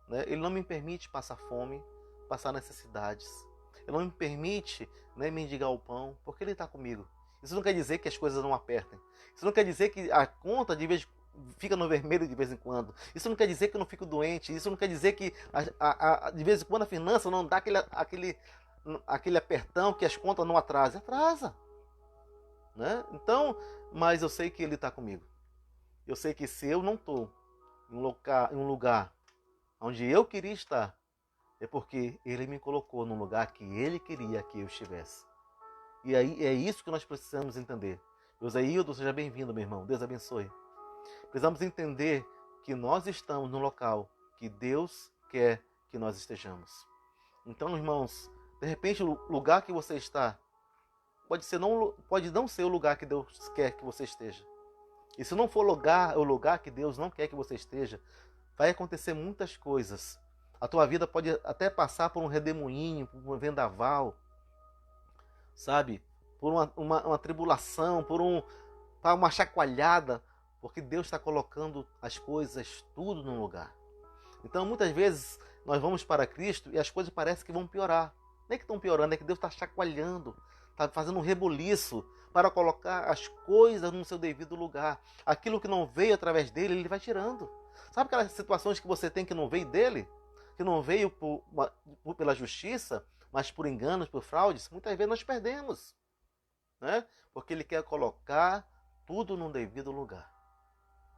né, Ele não me permite passar fome, passar necessidades. Ele não me permite, né, mendigar o pão, porque Ele está comigo. Isso não quer dizer que as coisas não apertem. Isso não quer dizer que a conta fica no vermelho de vez em quando. Isso não quer dizer que eu não fico doente. Isso não quer dizer que de vez em quando a finança não dá aquele apertão que as contas não atrasam. Atrasa. Né? Então, mas eu sei que Ele está comigo. Eu sei que se eu não estou em um lugar onde eu queria estar, é porque Ele me colocou num lugar que Ele queria que eu estivesse. E aí é isso que nós precisamos entender. Josaildo, seja bem-vindo, meu irmão. Deus abençoe. Precisamos entender que nós estamos no local que Deus quer que nós estejamos. Então, irmãos, de repente o lugar que você está pode não ser o lugar que Deus quer que você esteja. E se não for o lugar que Deus não quer que você esteja, vai acontecer muitas coisas. A tua vida pode até passar por um redemoinho, por um vendaval, sabe? Por uma tribulação, por uma chacoalhada, porque Deus está colocando as coisas tudo no lugar. Então, muitas vezes, nós vamos para Cristo e as coisas parecem que vão piorar. Nem que estão piorando, é que Deus está chacoalhando, está fazendo um rebuliço para colocar as coisas no seu devido lugar. Aquilo que não veio através dele, Ele vai tirando. Sabe aquelas situações que você tem que não veio dele? Que não veio pela justiça, mas por enganos, por fraudes? Muitas vezes nós perdemos. Né? Porque Ele quer colocar tudo no devido lugar.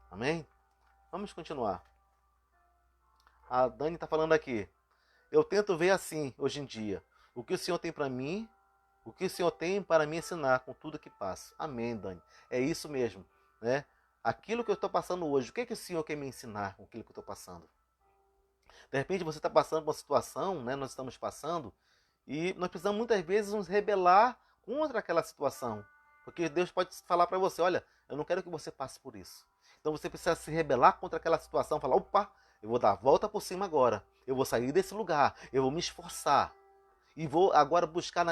Amém? Vamos continuar. A Dani está falando aqui. Eu tento ver assim, hoje em dia. O que o Senhor tem para mim, o que o Senhor tem para me ensinar com tudo que passo. Amém, Dani. É isso mesmo. Né? Aquilo que eu estou passando hoje, o que o Senhor quer me ensinar com aquilo que eu estou passando? De repente você está passando por uma situação, né? Nós estamos passando, e nós precisamos muitas vezes nos rebelar contra aquela situação. Porque Deus pode falar para você, olha, eu não quero que você passe por isso. Então você precisa se rebelar contra aquela situação, falar, opa, eu vou dar a volta por cima agora. Eu vou sair desse lugar, eu vou me esforçar. E vou agora buscar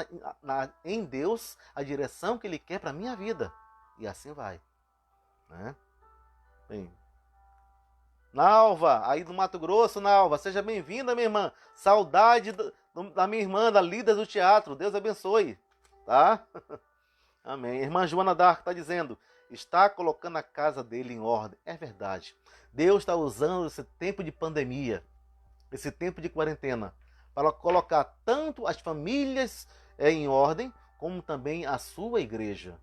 em Deus a direção que Ele quer para a minha vida. E assim vai. Né? Bem, Nalva, aí do Mato Grosso, Nalva, seja bem-vinda, minha irmã. Saudade da minha irmã, da líder do teatro. Deus abençoe. Tá? Amém. Irmã Joana Dark está dizendo, está colocando a casa dele em ordem. É verdade. Deus está usando esse tempo de pandemia, esse tempo de quarentena, para colocar tanto as famílias em ordem, como também a sua igreja,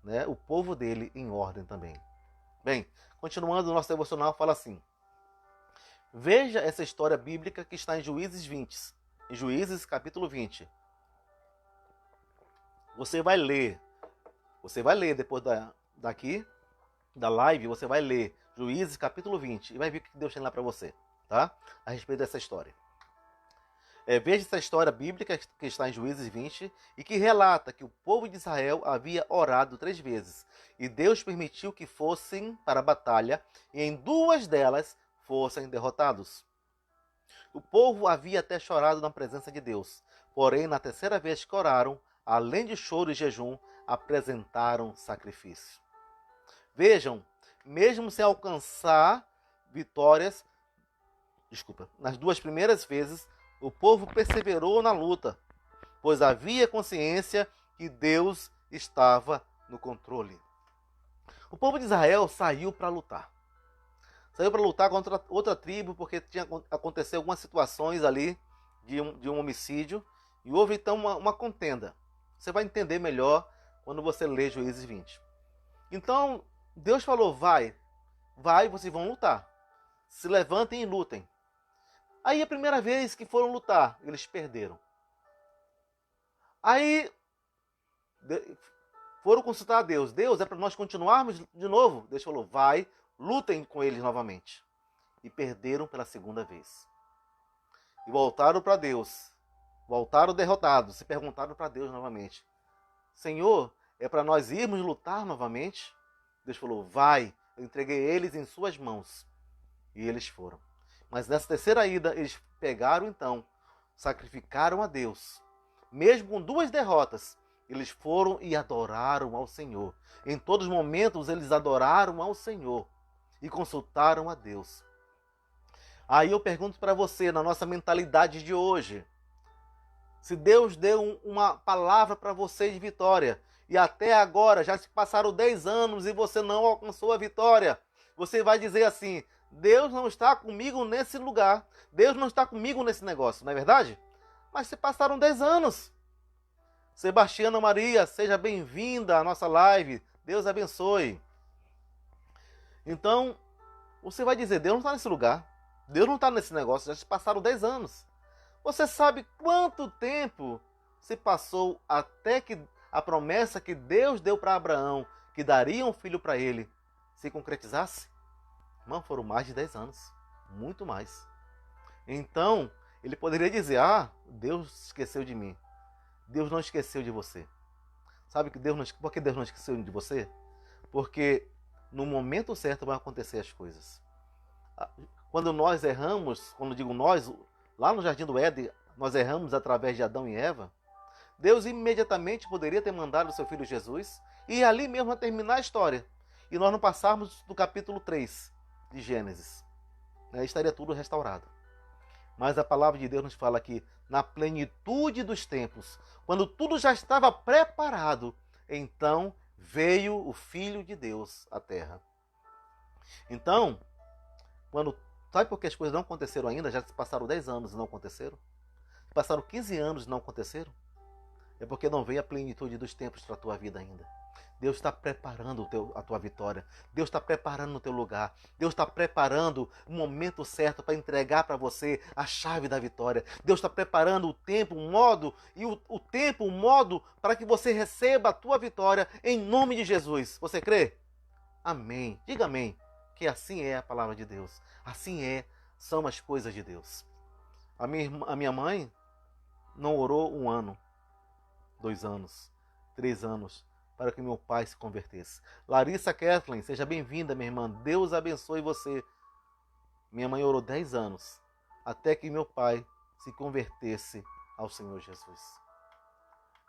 né? O povo dele em ordem também. Bem, continuando o nosso devocional, fala assim: veja essa história bíblica que está em Juízes 20, em Juízes capítulo 20. Você vai ler depois daqui, da live, você vai ler Juízes capítulo 20 e vai ver o que Deus tem lá para você, tá? A respeito dessa história. Veja essa história bíblica que está em Juízes 20 e que relata que o povo de Israel havia orado 3 vezes e Deus permitiu que fossem para a batalha e em 2 delas fossem derrotados. O povo havia até chorado na presença de Deus, porém na 3ª vez que oraram, além de choro e jejum, apresentaram sacrifício. Vejam, mesmo sem alcançar vitórias, nas 2 primeiras vezes, o povo perseverou na luta, pois havia consciência que Deus estava no controle. O povo de Israel saiu para lutar. Saiu para lutar contra outra tribo, porque tinha acontecido algumas situações ali de um homicídio, e houve então uma contenda. Você vai entender melhor quando você ler Juízes 20. Então, Deus falou, vai, vocês vão lutar. Se levantem e lutem. Aí a primeira vez que foram lutar, eles perderam. Aí foram consultar a Deus. Deus, é para nós continuarmos de novo? Deus falou, vai, lutem com eles novamente. E perderam pela 2ª vez. E voltaram para Deus. Voltaram derrotados. Se perguntaram para Deus novamente. Senhor, é para nós irmos lutar novamente? Deus falou, vai, eu entreguei eles em suas mãos. E eles foram. Mas nessa 3ª ida, eles pegaram então, sacrificaram a Deus. Mesmo com 2 derrotas, eles foram e adoraram ao Senhor. Em todos os momentos, eles adoraram ao Senhor e consultaram a Deus. Aí eu pergunto para você, na nossa mentalidade de hoje, se Deus deu uma palavra para você de vitória, e até agora já se passaram 10 anos e você não alcançou a vitória, você vai dizer assim, Deus não está comigo nesse lugar. Deus não está comigo nesse negócio, não é verdade? Mas se passaram 10 anos. Sebastiana Maria, seja bem-vinda à nossa live. Deus abençoe. Então, você vai dizer, Deus não está nesse lugar. Deus não está nesse negócio. Já se passaram 10 anos. Você sabe quanto tempo se passou até que a promessa que Deus deu para Abraão, que daria um filho para ele, se concretizasse? Irmão, foram mais de 10 anos. Muito mais. Então, ele poderia dizer, Deus esqueceu de mim. Deus não esqueceu de você. Sabe que por que Deus não esqueceu de você? Porque no momento certo vão acontecer as coisas. Quando nós erramos, quando digo nós, lá no Jardim do Éden, nós erramos através de Adão e Eva, Deus imediatamente poderia ter mandado o seu filho Jesus e ali mesmo terminar a história. E nós não passarmos do capítulo 3 de Gênesis. Estaria tudo restaurado. Mas a palavra de Deus nos fala que na plenitude dos tempos, quando tudo já estava preparado, então veio o Filho de Deus à Terra. Então, sabe por que as coisas não aconteceram ainda? Já se passaram 10 anos e não aconteceram? Passaram 15 anos e não aconteceram? É porque não veio a plenitude dos tempos para a tua vida ainda. Deus está preparando a tua vitória. Deus está preparando o teu lugar. Deus está preparando o momento certo para entregar para você a chave da vitória. Deus está preparando o tempo, o modo o modo para que você receba a tua vitória em nome de Jesus. Você crê? Amém. Diga amém. Que assim é a palavra de Deus. Assim são as coisas de Deus. A minha mãe não orou 1 ano, 2 anos, 3 anos, para que meu pai se convertesse. Larissa Kathleen, seja bem-vinda, minha irmã. Deus abençoe você. Minha mãe orou 10 anos, até que meu pai se convertesse ao Senhor Jesus.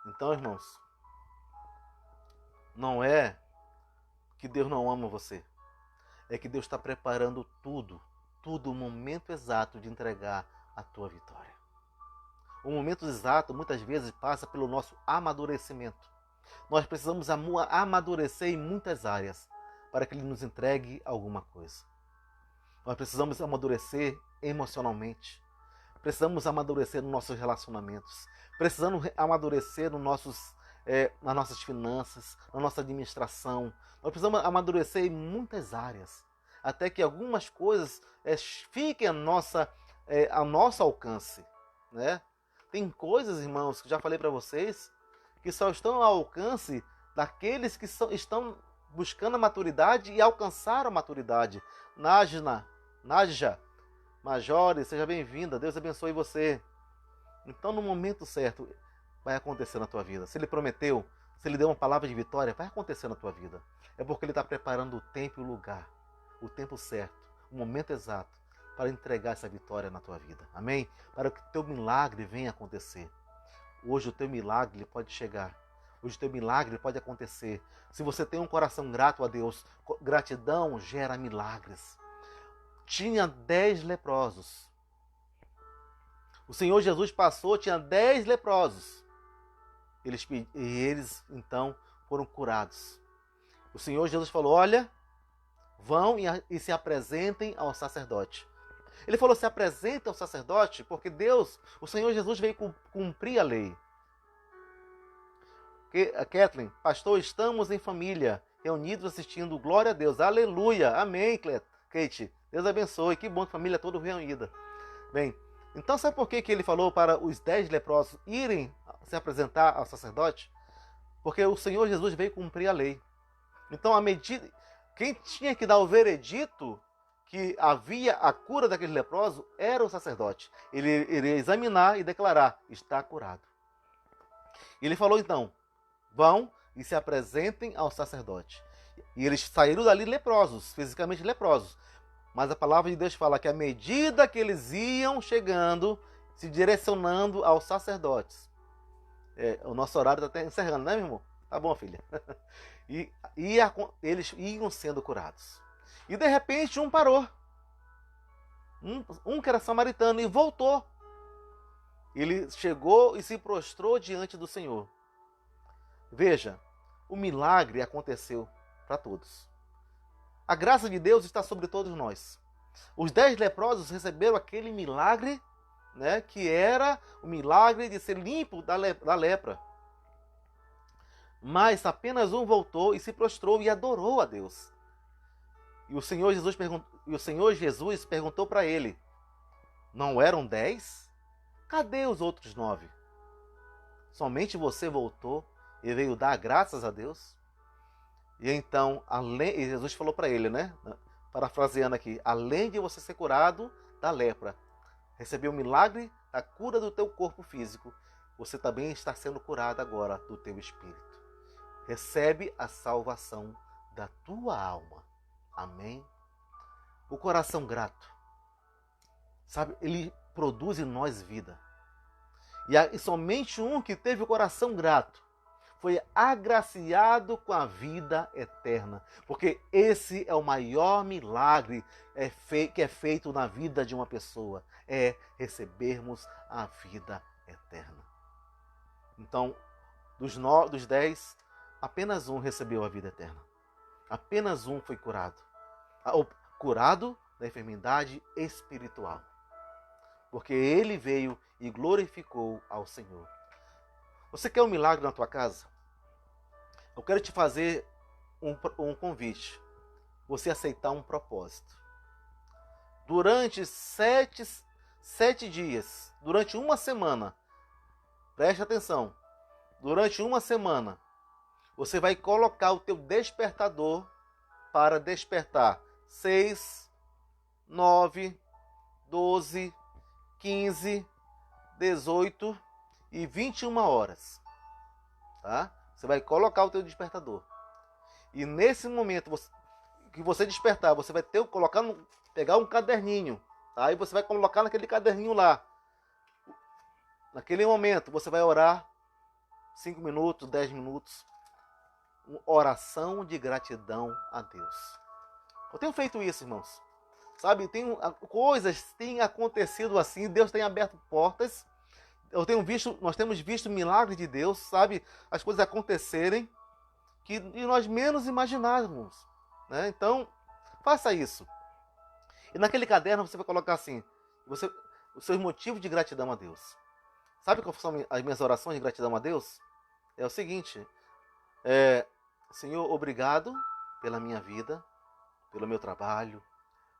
Então, irmãos, não é que Deus não ama você. É que Deus está preparando tudo o momento exato de entregar a tua vitória. O momento exato, muitas vezes, passa pelo nosso amadurecimento. Nós precisamos amadurecer em muitas áreas para que Ele nos entregue alguma coisa. Nós precisamos amadurecer emocionalmente. Precisamos amadurecer nos nossos relacionamentos. Precisamos amadurecer nos nossos nas nossas finanças, na nossa administração. Nós precisamos amadurecer em muitas áreas, até que algumas coisas fiquem ao nosso alcance, né? Tem coisas, irmãos, que já falei para vocês, que só estão ao alcance daqueles que estão buscando a maturidade e alcançaram a maturidade. Nádia, Majore, seja bem-vinda, Deus abençoe você. Então, no momento certo, vai acontecer na tua vida. Se Ele prometeu, se Ele deu uma palavra de vitória, vai acontecer na tua vida. É porque Ele está preparando o tempo e o lugar, o tempo certo, o momento exato, para entregar essa vitória na tua vida. Amém? Para que o teu milagre venha acontecer. Hoje o teu milagre pode chegar. Hoje o teu milagre pode acontecer. Se você tem um coração grato a Deus, gratidão gera milagres. Tinha 10 leprosos. O Senhor Jesus passou, tinha 10 leprosos. Eles então foram curados. O Senhor Jesus falou, olha, vão e se apresentem ao sacerdote. Ele falou, se apresenta ao sacerdote, porque Deus, o Senhor Jesus veio cumprir a lei. Kathleen, pastor, estamos em família, reunidos assistindo, glória a Deus, aleluia, amém, Kate, Deus abençoe, que bom que a família toda reunida. Bem, então sabe por que ele falou para os 10 leprosos irem se apresentar ao sacerdote? Porque o Senhor Jesus veio cumprir a lei. Então, quem tinha que dar o veredito que havia a cura daquele leproso era o sacerdote. Ele iria examinar e declarar, está curado. Ele falou então, vão e se apresentem ao sacerdote. E eles saíram dali leprosos, fisicamente leprosos. Mas a palavra de Deus fala que à medida que eles iam chegando, se direcionando aos sacerdotes. O nosso horário está até encerrando, né, meu irmão? Tá bom, filha. Eles iam sendo curados. E de repente um parou. Um que era samaritano e voltou. Ele chegou e se prostrou diante do Senhor. Veja, o milagre aconteceu para todos. A graça de Deus está sobre todos nós. Os 10 leprosos receberam aquele milagre, né, que era o milagre de ser limpo da lepra. Mas apenas um voltou e se prostrou e adorou a Deus. E o Senhor Jesus perguntou para ele, não eram 10? Cadê os outros 9? Somente você voltou e veio dar graças a Deus? E então, Jesus falou para ele, né? Parafraseando aqui, além de você ser curado da lepra, receber o milagre da cura do teu corpo físico, você também está sendo curado agora do teu espírito. Recebe a salvação da tua alma. Amém? O coração grato, sabe, ele produz em nós vida. E somente um que teve o coração grato foi agraciado com a vida eterna. Porque esse é o maior milagre que é feito na vida de uma pessoa. É recebermos a vida eterna. Então, dos 10, apenas um recebeu a vida eterna. Apenas um foi curado. Curado da enfermidade espiritual. Porque ele veio e glorificou ao Senhor. Você quer um milagre na tua casa? Eu quero te fazer um convite. Você aceitar um propósito. Durante 7 dias, durante uma semana, preste atenção, durante uma semana, você vai colocar o teu despertador para despertar 6, 9, 12, 15, 18 e 21 horas. Tá? Você vai colocar o teu despertador. E nesse momento que você despertar, você vai pegar um caderninho. Tá? E você vai colocar naquele caderninho lá. Naquele momento, você vai orar 5 minutos, 10 minutos. Uma oração de gratidão a Deus. Eu tenho feito isso, irmãos. Sabe, coisas têm acontecido assim, Deus tem aberto portas. Nós temos visto milagres de Deus, sabe, as coisas acontecerem que nós menos imaginávamos, né? Então, faça isso. E naquele caderno você vai colocar assim, os seus motivos de gratidão a Deus. Sabe quais são as minhas orações de gratidão a Deus? é o seguinte: Senhor, obrigado pela minha vida, pelo meu trabalho,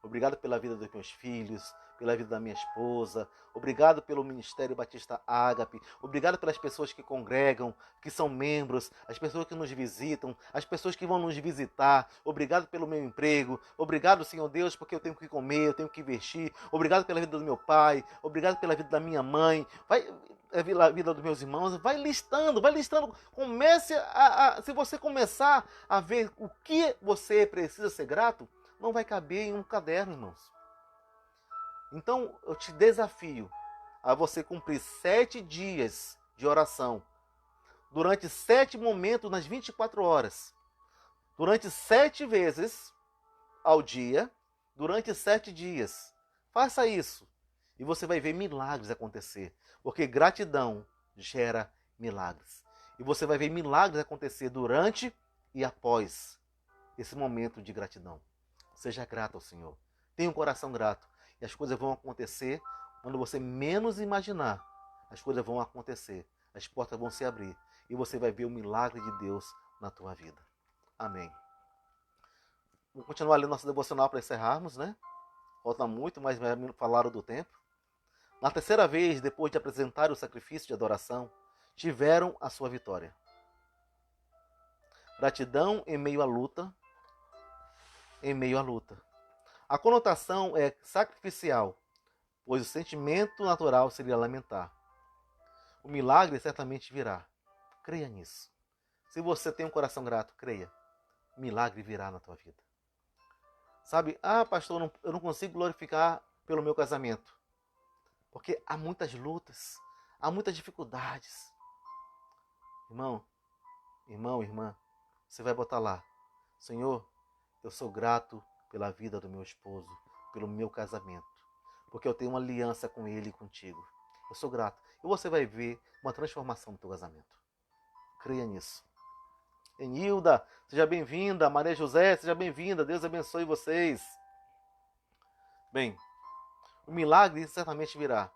obrigado pela vida dos meus filhos, pela vida da minha esposa, obrigado pelo Ministério Batista Ágape, obrigado pelas pessoas que congregam, que são membros, as pessoas que nos visitam, as pessoas que vão nos visitar, obrigado pelo meu emprego, obrigado, Senhor Deus, porque eu tenho que comer, eu tenho que vestir, obrigado pela vida do meu pai, obrigado pela vida da minha mãe, a vida dos meus irmãos, vai listando, comece se você começar a ver o que você precisa ser grato, não vai caber em um caderno, irmãos. Então, eu te desafio a você cumprir 7 dias de oração, durante 7 momentos nas 24 horas, durante 7 vezes ao dia, durante 7 dias. Faça isso e você vai ver milagres acontecer, porque gratidão gera milagres. E você vai ver milagres acontecer durante e após esse momento de gratidão. Seja grato ao Senhor. Tenha um coração grato. E as coisas vão acontecer quando você menos imaginar. As coisas vão acontecer. As portas vão se abrir. E você vai ver o milagre de Deus na tua vida. Amém. Vamos continuar ali nosso devocional para encerrarmos, né? Falta muito, mas falaram do tempo. Na terceira vez, depois de apresentar o sacrifício de adoração, tiveram a sua vitória. Gratidão em meio à luta. Em meio à luta. A conotação é sacrificial, pois o sentimento natural seria lamentar. O milagre certamente virá. Creia nisso. Se você tem um coração grato, creia. O milagre virá na tua vida. Sabe, pastor, eu não consigo glorificar pelo meu casamento. Porque há muitas lutas, há muitas dificuldades. Irmão, irmã, você vai botar lá: Senhor, eu sou grato pela vida do meu esposo, pelo meu casamento, porque eu tenho uma aliança com ele e contigo. Eu sou grato. E você vai ver uma transformação no teu casamento. Creia nisso. Enilda, seja bem-vinda. Maria José, seja bem-vinda. Deus abençoe vocês. Bem, o milagre certamente virá.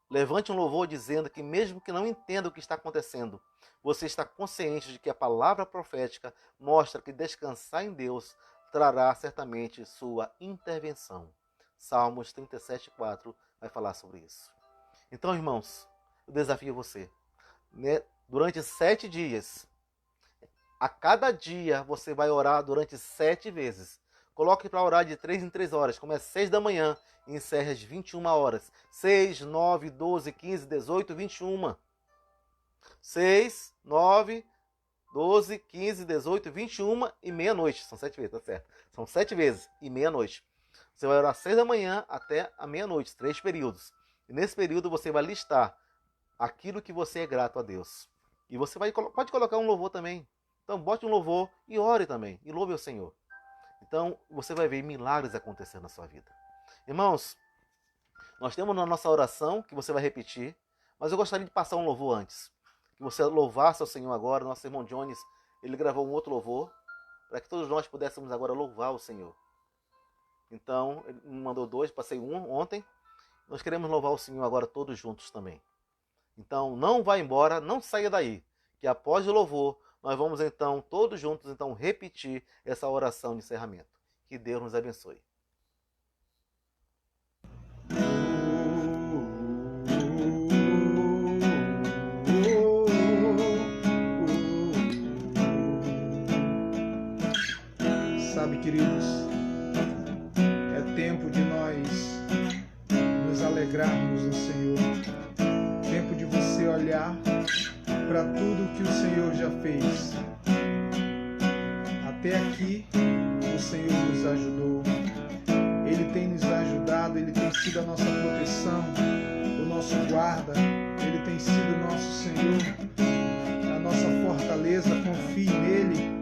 Levante um louvor dizendo que mesmo que não entenda o que está acontecendo, você está consciente de que a palavra profética mostra que descansar em Deus trará certamente sua intervenção. Salmos 37:4 vai falar sobre isso. Então, irmãos, eu desafio você. Durante 7 dias, a cada dia você vai orar durante 7 vezes. Coloque para orar de 3 em 3 horas. Comece às 6 da manhã e encerre às 21 horas. 6, 9, 12, 15, 18, 21. 6, 9, 12, 15, 18, 21 e meia-noite. São 7 vezes, tá certo? São 7 vezes e meia-noite. Você vai orar 6 da manhã até a meia-noite, 3 períodos. E nesse período você vai listar aquilo que você é grato a Deus. E você pode colocar um louvor também. Então bote um louvor e ore também. E louve ao Senhor. Então você vai ver milagres acontecendo na sua vida. Irmãos, nós temos na nossa oração, que você vai repetir, mas eu gostaria de passar um louvor antes. Que você louvasse ao Senhor agora. Nosso irmão Jones, ele gravou um outro louvor, para que todos nós pudéssemos agora louvar o Senhor. Então, ele me mandou 2, passei um ontem. Nós queremos louvar o Senhor agora todos juntos também. Então, não vá embora, não saia daí, que após o louvor, nós vamos então, todos juntos, então, repetir essa oração de encerramento. Que Deus nos abençoe.
Sabe, queridos, é tempo de nós nos alegrarmos no Senhor. Tempo de você olhar para tudo que o Senhor já fez. Até aqui, o Senhor nos ajudou. Ele tem nos ajudado, Ele tem sido a nossa proteção, o nosso guarda. Ele tem sido o nosso Senhor, a nossa fortaleza. Confie nele.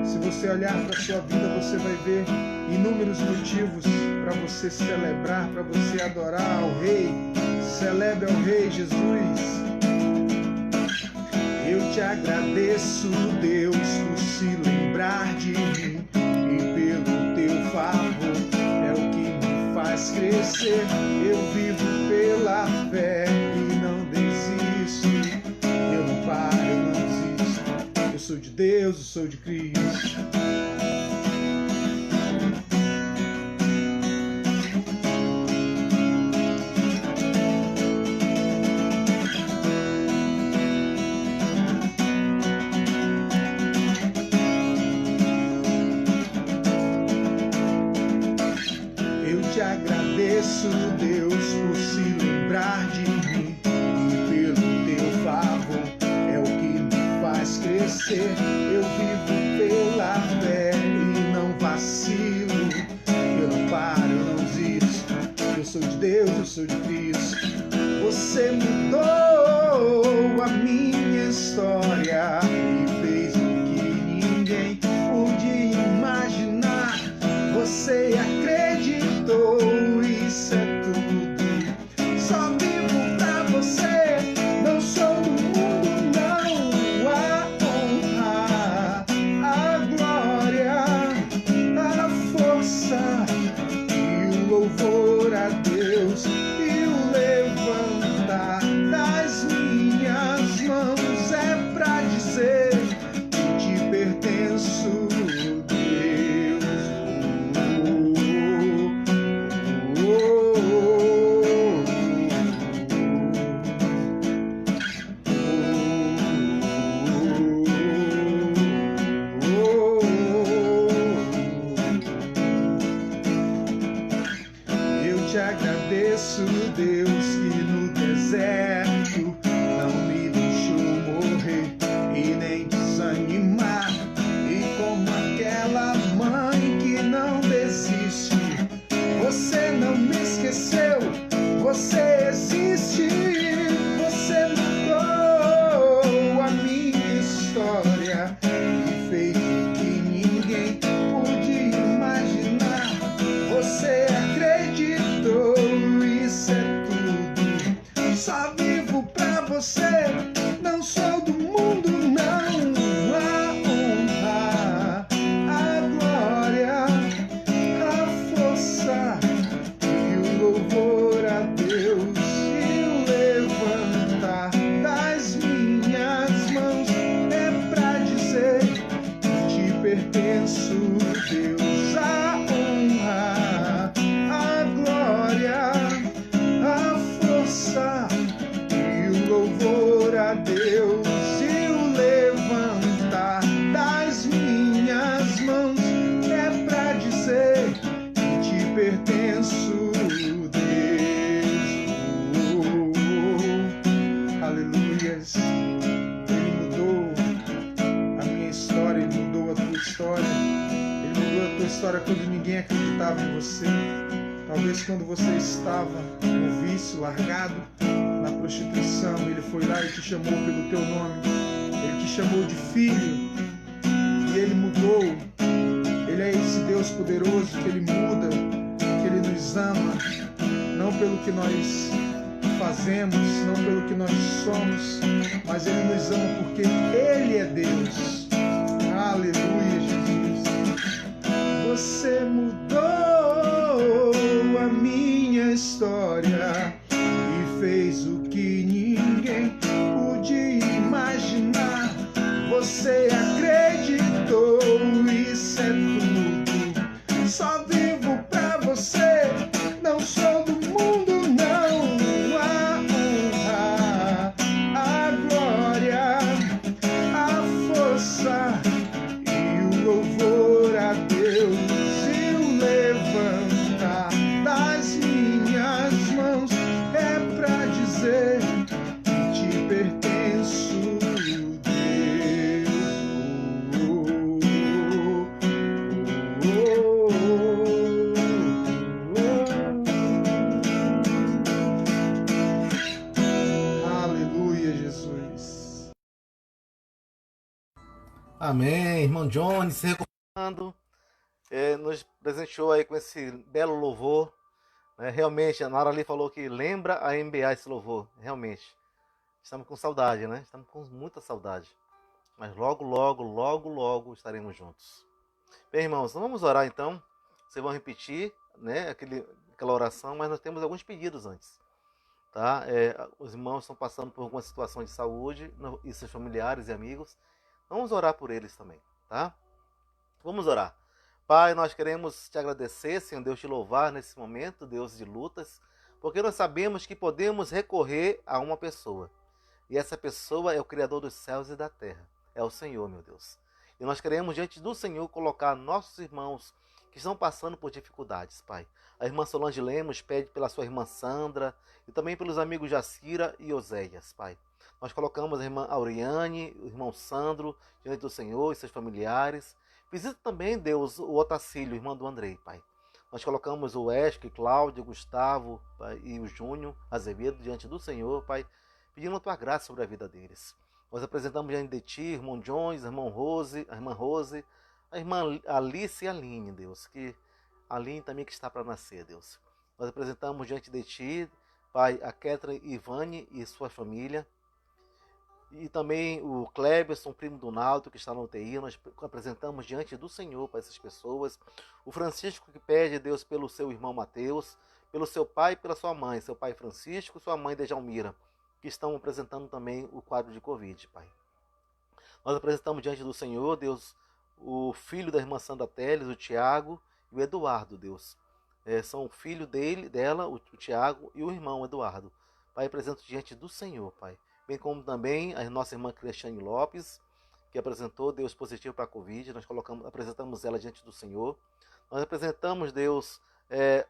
Se você olhar para a sua vida, você vai ver inúmeros motivos para você celebrar, para você adorar ao Rei. Celebre ao Rei Jesus. Eu te agradeço, Deus, por se lembrar de mim e pelo teu favor. É o que me faz crescer. Eu vivo pela fé e não desisto. Eu não paro, eu não Deus, eu sou de Cristo. Eu te agradeço, Deus, por se lembrar de mim e pelo teu favor é o que me faz crescer. Eu vivo pela fé e não vacilo, eu não paro, eu não desisto. Eu sou de Deus, eu sou de Cristo. Você mudou a minha história e fez o que ninguém podia imaginar. Você acreditou, isso é tudo. Só vivo pra você, não sou do mundo, não. A honra, a glória, a força e o louvor a Deus e o levantar das minhas mãos é pra dizer que te pertenço. Te agradeço, Deus, que no deserto não me deixou morrer e nem desanimar. E como aquela mãe que não desiste, você não me esqueceu, você existe. Você mudou a minha história e fez o que ninguém podia imaginar. Você acreditou, isso é tudo. Só vivo pra você, não sou do mundo, não. A honra, a glória, a força e o louvor a Deus e o levantar das minhas mãos é pra dizer que te pertenço, Deus. A honra, a glória, a força e o louvor a Deus e o levantar das minhas mãos é pra dizer que te pertenço, Deus. Aleluias. Ele mudou a minha história, ele mudou a tua história. Ele mudou a tua história quando ninguém acreditava em você. Talvez quando você estava no vício, largado, na prostituição, ele foi lá e te chamou pelo teu nome. Ele te chamou de filho e ele mudou. Ele é esse Deus poderoso que ele muda, que ele nos ama, não pelo que nós fazemos, não pelo que nós somos, mas ele nos ama porque ele é Deus. Aleluia, Jesus. Você mudou a minha história e fez o que ninguém podia imaginar. Você acreditou, isso é tudo. Só vivo pra você, não sou do mundo, não. A honra, a glória, a força e o louvor a Deus e o levantar das minhas mãos é pra dizer que te pertenço,
Amém. Irmão Johnny se recuperando, nos presenteou aí com esse belo louvor. Realmente, a Nara ali falou que lembra a MBA esse louvor. Realmente, estamos com saudade, né? Estamos com muita saudade. Mas logo, logo, logo, logo estaremos juntos. Bem, irmãos, então vamos orar então. Vocês vão repetir, né, aquela oração, mas nós temos alguns pedidos antes. Tá? Os irmãos estão passando por alguma situação de saúde e seus familiares e amigos. Vamos orar por eles também, tá? Vamos orar. Pai, nós queremos te agradecer, Senhor Deus, te louvar nesse momento, Deus de lutas, porque nós sabemos que podemos recorrer a uma pessoa. E essa pessoa é o Criador dos céus e da terra. É o Senhor, meu Deus. E nós queremos, diante do Senhor, colocar nossos irmãos que estão passando por dificuldades, Pai. A irmã Solange Lemos pede pela sua irmã Sandra e também pelos amigos Jacira e Oséias, Pai. Nós colocamos a irmã Auriane, o irmão Sandro, diante do Senhor e seus familiares. Visita também, Deus, o Otacílio, irmão do Andrei, Pai. Nós colocamos o Esque, Cláudio, Gustavo, Pai, e o Júnior Azevedo diante do Senhor, Pai, pedindo a tua graça sobre a vida deles. Nós apresentamos diante de ti, irmão Jones, a irmã Rose, a irmã Alice e a Aline, Deus, que a Aline também que está para nascer, Deus. Nós apresentamos diante de ti, Pai, a Catherine Ivane e sua família. E também o Cleberson, primo do Naldo, que está na UTI. Nós apresentamos diante do Senhor para essas pessoas. O Francisco, que pede, Deus, pelo seu irmão Mateus, pelo seu pai e pela sua mãe, seu pai Francisco e sua mãe Dejalmira, que estão apresentando também o quadro de Covid, Pai. Nós apresentamos diante do Senhor, Deus, o filho da irmã Sandra Teles, o Tiago e o Eduardo, Deus. São o filho dela, o Tiago, e o irmão Eduardo. Pai, apresento diante do Senhor, Pai. Bem como também a nossa irmã Cristiane Lopes, que apresentou Deus positivo para a Covid. Nós apresentamos ela diante do Senhor. Nós apresentamos, Deus,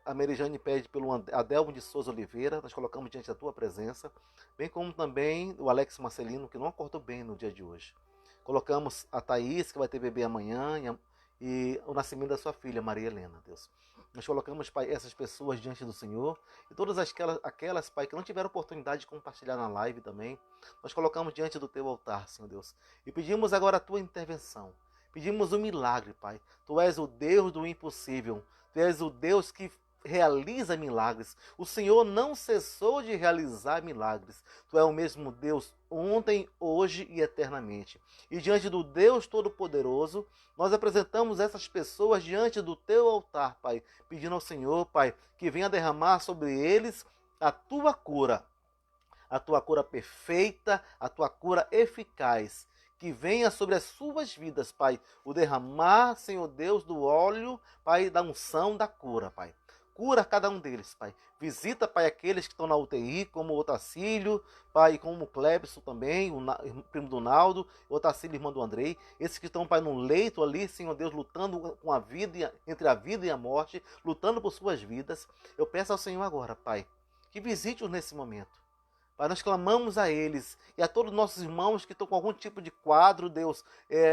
a Merijane pede pelo Adelmo de Souza Oliveira. Nós colocamos diante da tua presença. Bem como também o Alex Marcelino, que não acordou bem no dia de hoje. Colocamos a Thaís, que vai ter bebê amanhã, e o nascimento da sua filha, Maria Helena, Deus. Nós colocamos, Pai, essas pessoas diante do Senhor e todas aquelas, Pai, que não tiveram oportunidade de compartilhar na live também, nós colocamos diante do teu altar, Senhor Deus. E pedimos agora a tua intervenção. Pedimos um milagre, Pai. Tu és o Deus do impossível. Tu és o Deus que realiza milagres. O Senhor não cessou de realizar milagres. Tu és o mesmo Deus ontem, hoje e eternamente. E diante do Deus Todo-Poderoso, nós apresentamos essas pessoas diante do teu altar, Pai, pedindo ao Senhor, Pai, que venha derramar sobre eles a tua cura perfeita, a tua cura eficaz. Que venha sobre as suas vidas, Pai, o derramar, Senhor Deus, do óleo, Pai, da unção da cura, Pai. Cura cada um deles, Pai. Visita, Pai, aqueles que estão na UTI, como o Otacílio, Pai, como o Clebson também, o primo do Naldo, o Otacílio, irmão do Andrei. Esses que estão, Pai, no leito ali, Senhor Deus, lutando com a vida, entre a vida e a morte, lutando por suas vidas. Eu peço ao Senhor agora, Pai, que visite-os nesse momento. Pai, nós clamamos a eles e a todos os nossos irmãos que estão com algum tipo de quadro, Deus,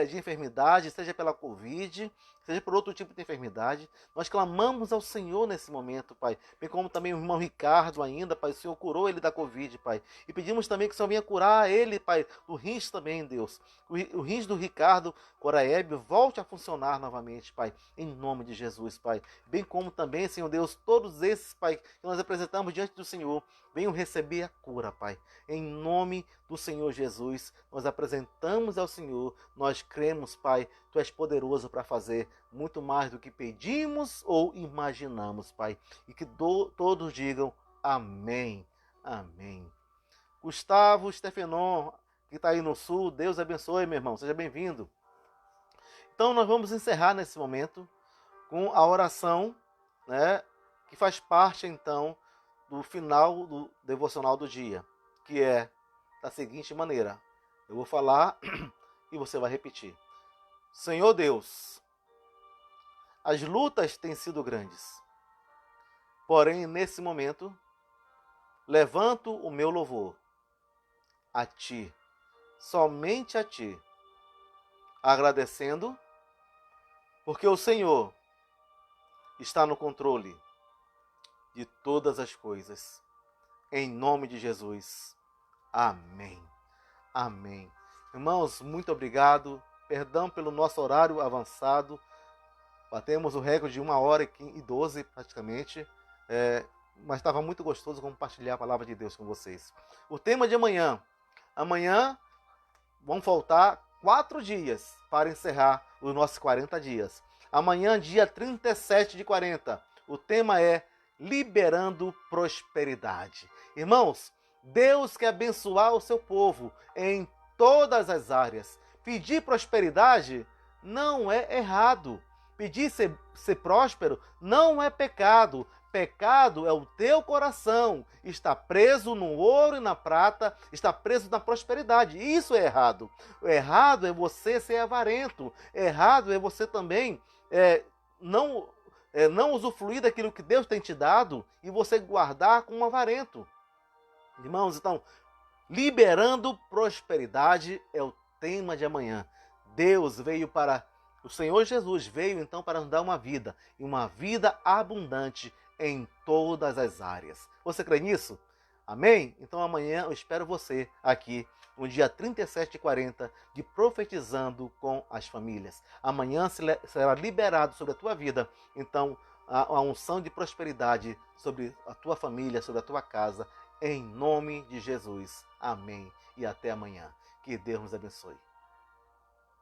de enfermidade, seja pela Covid, seja por outro tipo de enfermidade. Nós clamamos ao Senhor nesse momento, Pai. Bem como também o irmão Ricardo ainda, Pai. O Senhor curou ele da Covid, Pai. E pedimos também que o Senhor venha curar ele, Pai, do rins também, Deus. O rins do Ricardo Coraébio volte a funcionar novamente, Pai. Em nome de Jesus, Pai. Bem como também, Senhor Deus, todos esses, Pai, que nós apresentamos diante do Senhor, venham receber a cura, Pai. Em nome do Senhor Jesus, nós apresentamos ao Senhor, nós cremos, Pai, Tu és poderoso para fazer muito mais do que pedimos ou imaginamos, Pai. E que todos digam amém, amém. Gustavo Stefenon, que está aí no sul, Deus abençoe, meu irmão, seja bem-vindo. Então nós vamos encerrar nesse momento com a oração, né, que faz parte então do final do devocional do dia, que é da seguinte maneira. Eu vou falar e você vai repetir. Senhor Deus, as lutas têm sido grandes, porém nesse momento levanto o meu louvor a Ti, somente a Ti, agradecendo porque o Senhor está no controle de todas as coisas. Em nome de Jesus. Amém. Amém. Irmãos, muito obrigado. Perdão pelo nosso horário avançado. Batemos o recorde de 1h12 praticamente. Mas estava muito gostoso compartilhar a palavra de Deus com vocês. O tema de amanhã. Amanhã vão faltar 4 dias para encerrar os nossos 40 dias. Amanhã, dia 37 de 40. O tema é liberando prosperidade. Irmãos, Deus quer abençoar o seu povo em todas as áreas. Pedir prosperidade não é errado. Pedir ser próspero não é pecado. Pecado é o teu coração. Está preso no ouro e na prata, está preso na prosperidade. Isso é errado. O errado é você ser avarento. Errado é você também não usufruir daquilo que Deus tem te dado e você guardar como avarento. Irmãos, então, liberando prosperidade é o tema de amanhã. O Senhor Jesus veio então para nos dar uma vida, e uma vida abundante em todas as áreas. Você crê nisso? Amém? Então amanhã eu espero você aqui no dia 37:40 de Profetizando com as Famílias. Amanhã será liberado sobre a tua vida, então, a unção de prosperidade sobre a tua família, sobre a tua casa, em nome de Jesus. Amém. E até amanhã. Que Deus nos abençoe.